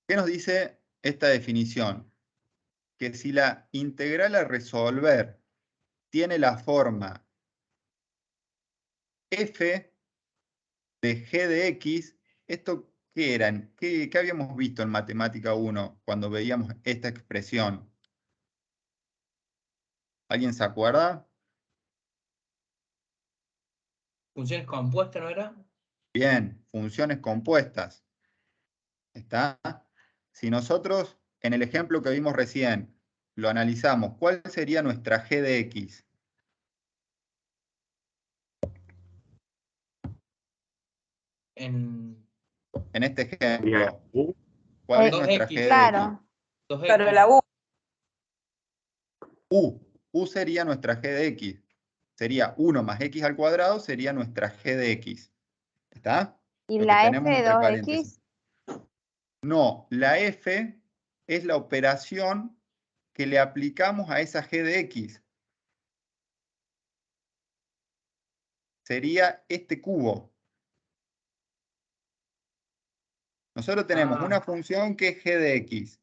¿Qué nos dice esta definición? Que si la integral a resolver tiene la forma f de g de x, ¿esto qué eran? ¿Qué habíamos visto en Matemática 1 cuando veíamos esta expresión? ¿Alguien se acuerda? Funciones compuestas, ¿no era? Bien, funciones compuestas. ¿Está? Si nosotros, en el ejemplo que vimos recién, lo analizamos, ¿cuál sería nuestra g de x? En En este Dije, ejemplo, ¿cuál es nuestra g 2x. de x? Claro. Pero 2x. la U, U. U sería nuestra g de x. Sería 1 más x al cuadrado, sería nuestra g de x. ¿Está? ¿Y Lo que la f tenemos de entre 2x? paréntesis. No, la f es la operación que le aplicamos a esa g de x. Sería este cubo. Nosotros tenemos una función que es g de x.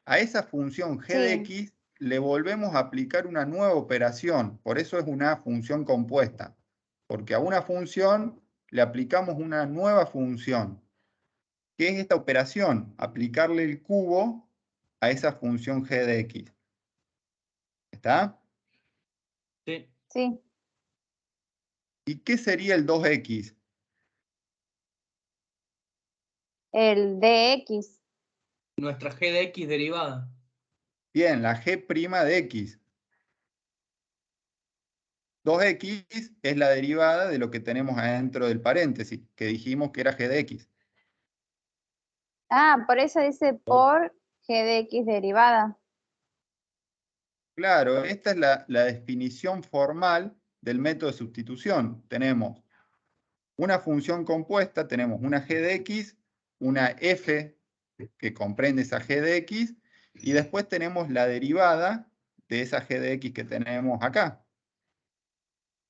A esa función g de Sí. x le volvemos a aplicar una nueva operación. Por eso es una función compuesta. Porque a una función le aplicamos una nueva función. ¿Qué es esta operación? Aplicarle el cubo a esa función g de x. ¿Está? Sí. Sí. ¿Y qué sería el 2x? El dx. Nuestra g de x derivada. Bien, la g' de x. 2x es la derivada de lo que tenemos adentro del paréntesis, que dijimos que era g de x. Ah, por eso dice por g de x derivada. Claro, esta es la definición formal del método de sustitución. Tenemos una función compuesta, tenemos una g de x, una f que comprende esa g de x, y después tenemos la derivada de esa g de x que tenemos acá.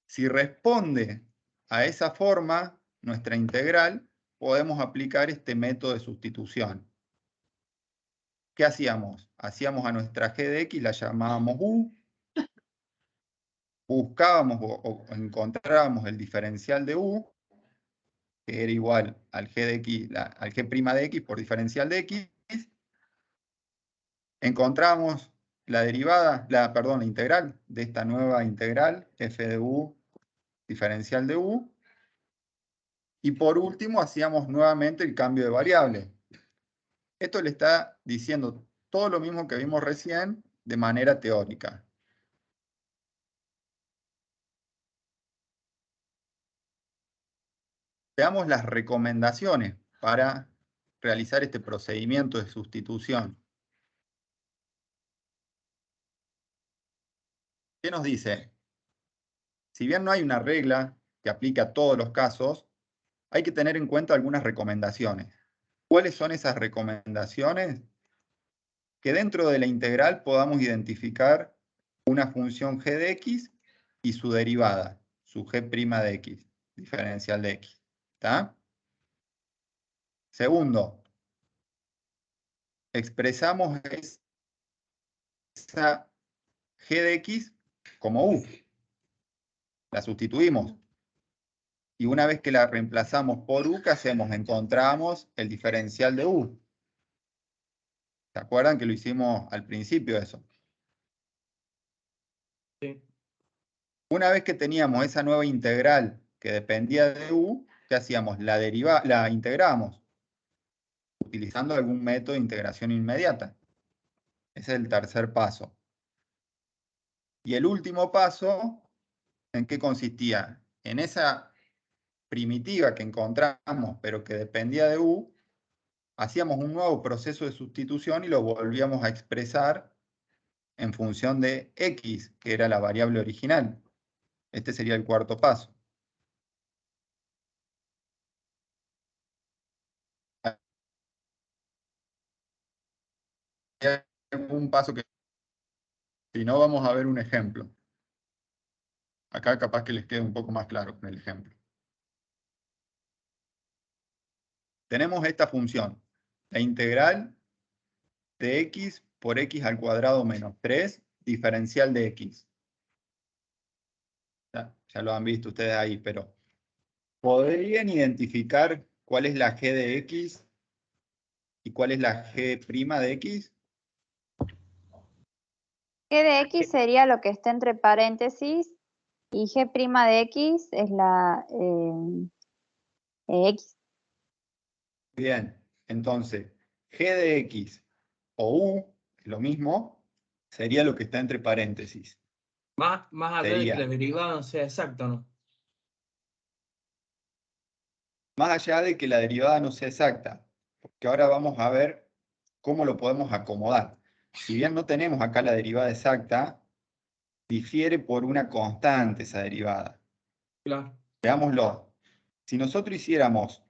Si responde a esa forma, nuestra integral, podemos aplicar este método de sustitución. ¿Qué hacíamos? Hacíamos a nuestra g de x, la llamábamos u, buscábamos o encontrábamos el diferencial de u, que era igual al g de x, al g' de x por diferencial de x, encontramos la derivada, perdón, la integral de esta nueva integral, f de u, diferencial de u, y por último hacíamos nuevamente el cambio de variable. Esto le está diciendo todo lo mismo que vimos recién de manera teórica. Veamos las recomendaciones para realizar este procedimiento de sustitución. ¿Qué nos dice? Si bien no hay una regla que aplique a todos los casos, hay que tener en cuenta algunas recomendaciones. ¿Cuáles son esas recomendaciones? Que dentro de la integral podamos identificar una función g de x y su derivada, su g' de x, diferencial de x. ¿Está? Segundo, expresamos esa g de x como u. La sustituimos. Y una vez que la reemplazamos por u, ¿qué hacemos? Encontramos el diferencial de u. ¿Se acuerdan que lo hicimos al principio eso? Sí. Una vez que teníamos esa nueva integral que dependía de u, ¿qué hacíamos? La integramos utilizando algún método de integración inmediata. Ese es el tercer paso. Y el último paso, ¿en qué consistía? En esa primitiva que encontramos, pero que dependía de u, hacíamos un nuevo proceso de sustitución y lo volvíamos a expresar en función de x, que era la variable original. Este sería el cuarto paso. Hay algún paso que, si no, vamos a ver un ejemplo. Acá capaz que les quede un poco más claro con el ejemplo. Tenemos esta función, la integral de x por x al cuadrado menos 3, diferencial de x. Ya lo han visto ustedes ahí, pero ¿podrían identificar cuál es la g de x y cuál es la g' de x? G de x sería lo que está entre paréntesis y g' de x es la x. Bien, entonces, g de x o u, lo mismo, sería lo que está entre paréntesis. Más allá de que la Sería, derivada no sea exacta, ¿no? más allá de que la derivada no sea exacta, porque ahora vamos a ver cómo lo podemos acomodar. Si bien no tenemos acá la derivada exacta, difiere por una constante esa derivada. Claro. Veámoslo. Si nosotros hiciéramos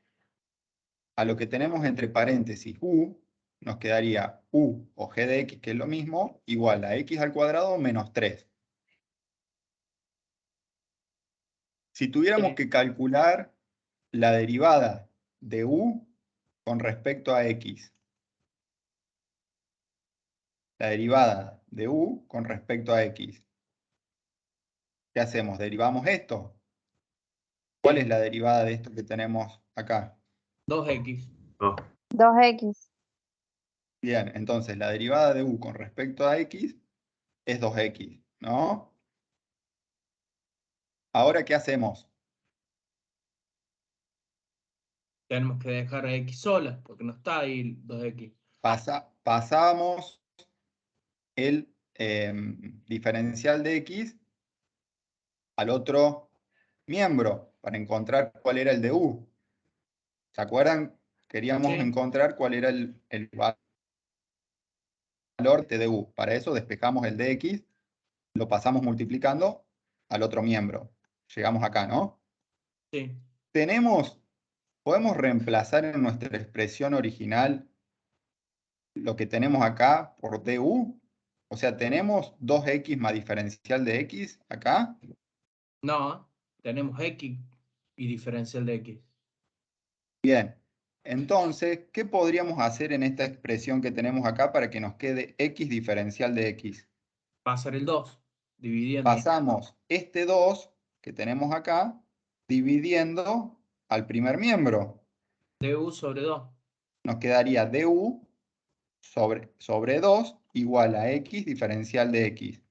a lo que tenemos entre paréntesis u, nos quedaría u o g de x, que es lo mismo, igual a x al cuadrado menos 3. Si tuviéramos Sí. que calcular la derivada de u con respecto a x, la derivada de u con respecto a x, ¿qué hacemos? ¿Derivamos esto? ¿Cuál es la derivada de esto que tenemos acá? 2x. No. 2x. Bien, entonces la derivada de u con respecto a x es 2x, ¿no? Ahora, ¿qué hacemos? Tenemos que dejar a x sola, porque no está ahí 2x. Pasamos el diferencial de x al otro miembro para encontrar cuál era el de u. ¿Se acuerdan? Queríamos Sí. encontrar cuál era el valor de u. Para eso despejamos el de x, lo pasamos multiplicando al otro miembro. Llegamos acá, ¿no? Sí. Podemos reemplazar en nuestra expresión original lo que tenemos acá por du. O sea, tenemos 2x más diferencial de x acá. No, tenemos x y diferencial de x. Bien, entonces, ¿qué podríamos hacer en esta expresión que tenemos acá para que nos quede x diferencial de x? Pasar el 2, dividiendo. Pasamos este 2 que tenemos acá, dividiendo al primer miembro. du sobre 2. Nos quedaría du sobre 2 igual a x diferencial de x.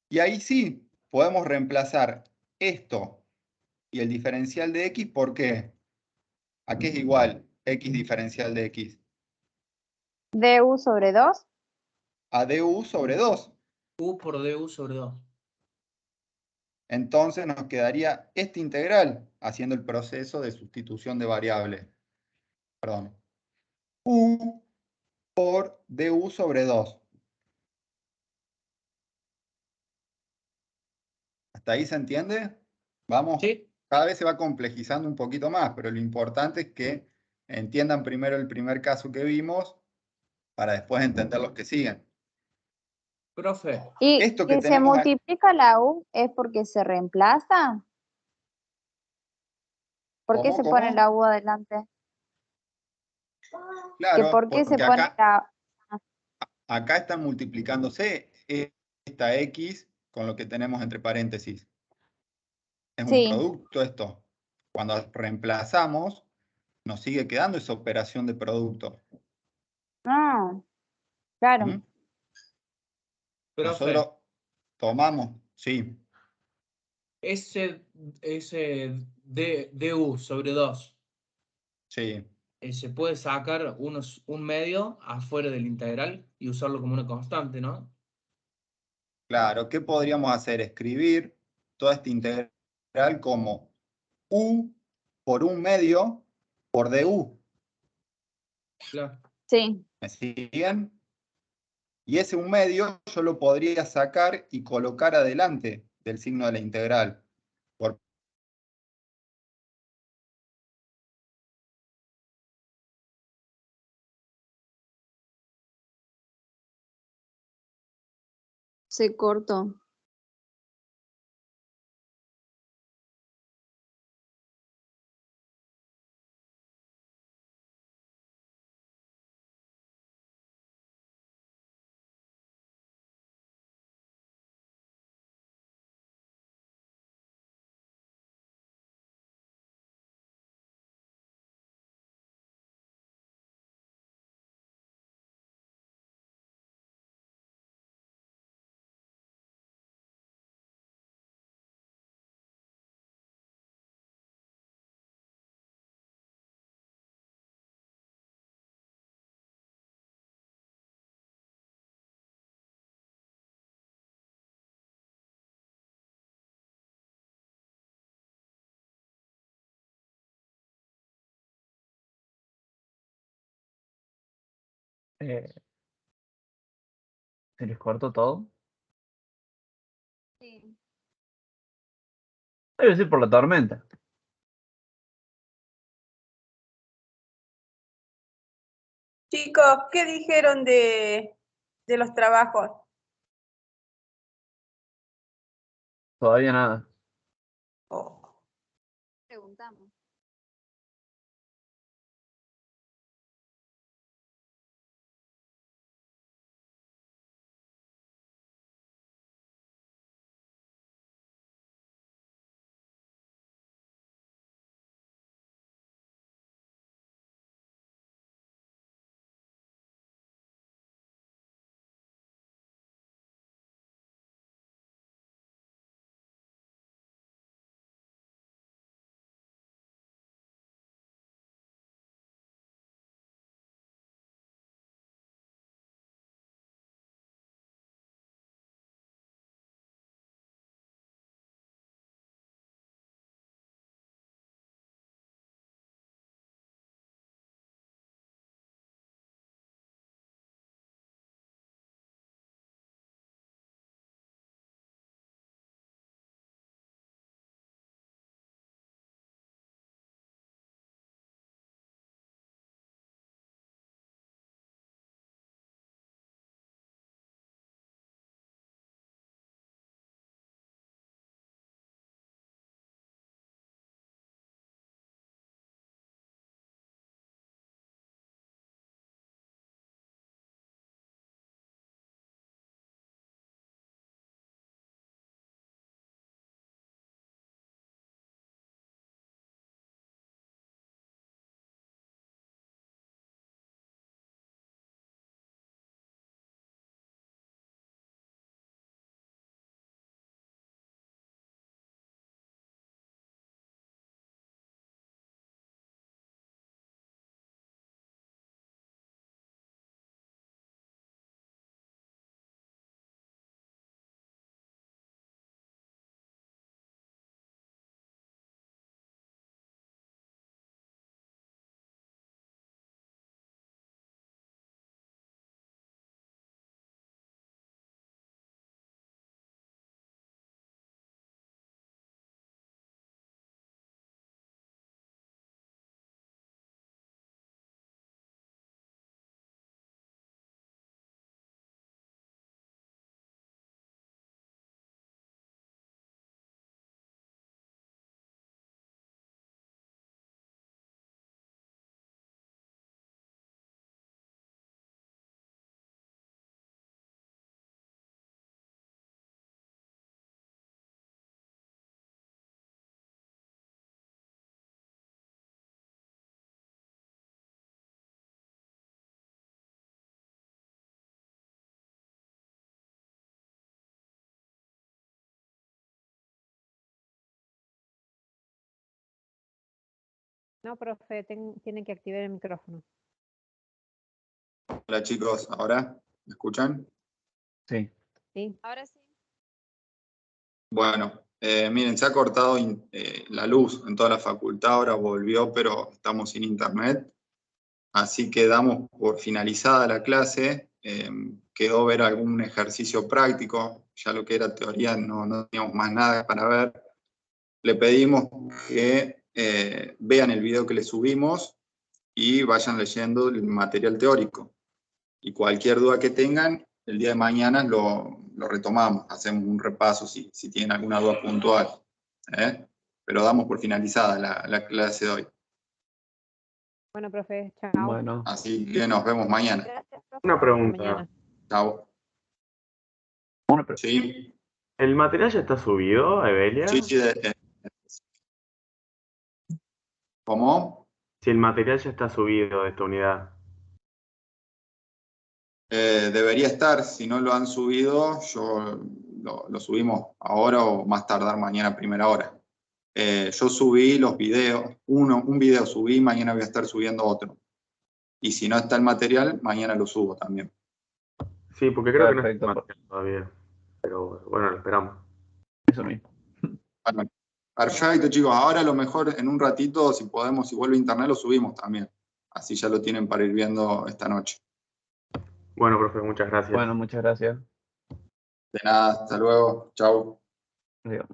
Y ahí sí, podemos reemplazar esto y el diferencial de x, ¿por qué? ¿A qué es igual x diferencial de x? du sobre 2. A du sobre 2. U por du sobre 2. Entonces nos quedaría este integral haciendo el proceso de sustitución de variables. Perdón. U por du sobre 2. ¿Hasta ahí se entiende? Vamos, Sí. cada vez se va complejizando un poquito más, pero lo importante es que entiendan primero el primer caso que vimos para después entender los que siguen. Profe, Y Esto que que se tenemos aquí, multiplica la u es porque se reemplaza. ¿Por qué se pone ¿cómo? la u adelante? ¿Que Claro, por qué se porque pone la... acá están multiplicándose esta x con lo que tenemos entre paréntesis. Es un Sí. producto esto. Cuando reemplazamos, nos sigue quedando esa operación de producto. Ah, claro. ¿Mm? profe, Nosotros tomamos, sí, ese du sobre 2 sí, se puede sacar un medio afuera del integral y usarlo como una constante, ¿no? claro. ¿Qué podríamos hacer? Escribir toda esta integral como u por un medio por du. Claro. Sí. ¿Me siguen? Y ese un medio yo lo podría sacar y colocar adelante del signo de la integral. Por Se cortó. Eh, ¿Se les cortó todo? Debe ser por la tormenta. Chicos, ¿qué dijeron de los trabajos? Todavía nada. Oh. Preguntamos. No, profe, tienen que activar el micrófono. Hola chicos, ¿ahora me escuchan? Sí. ¿Sí? Ahora sí. Bueno, miren, se ha cortado la luz en toda la facultad, ahora volvió, pero estamos sin internet. Así que damos por finalizada la clase. Quedó ver algún ejercicio práctico, ya lo que era teoría no teníamos más nada para ver. Le pedimos que vean el video que le subimos y vayan leyendo el material teórico. Y cualquier duda que tengan, el día de mañana lo retomamos, hacemos un repaso si tienen alguna duda puntual. Pero damos por finalizada la clase de hoy. Bueno, profe, chao. Bueno. Así que nos vemos mañana. Gracias, profe. Una Hasta pregunta. mañana. Chao. Bueno, pero Sí, ¿El material ya está subido, Evelia? sí, ¿cómo? Si el material ya está subido de esta unidad. Debería estar, si no lo han subido, lo subimos ahora o más tardar mañana a primera hora. Yo subí los videos, un video subí, mañana voy a estar subiendo otro. Y si no está el material, mañana lo subo también. Sí, porque creo que no perfecto. está material todavía. Pero bueno, lo esperamos. Eso mismo. Bueno, perfecto, chicos. Ahora a lo mejor en un ratito, si podemos, si vuelve a internet, lo subimos también. Así ya lo tienen para ir viendo esta noche. Bueno, profe, muchas gracias. Bueno, muchas gracias. De nada, hasta luego. Chau. Adiós.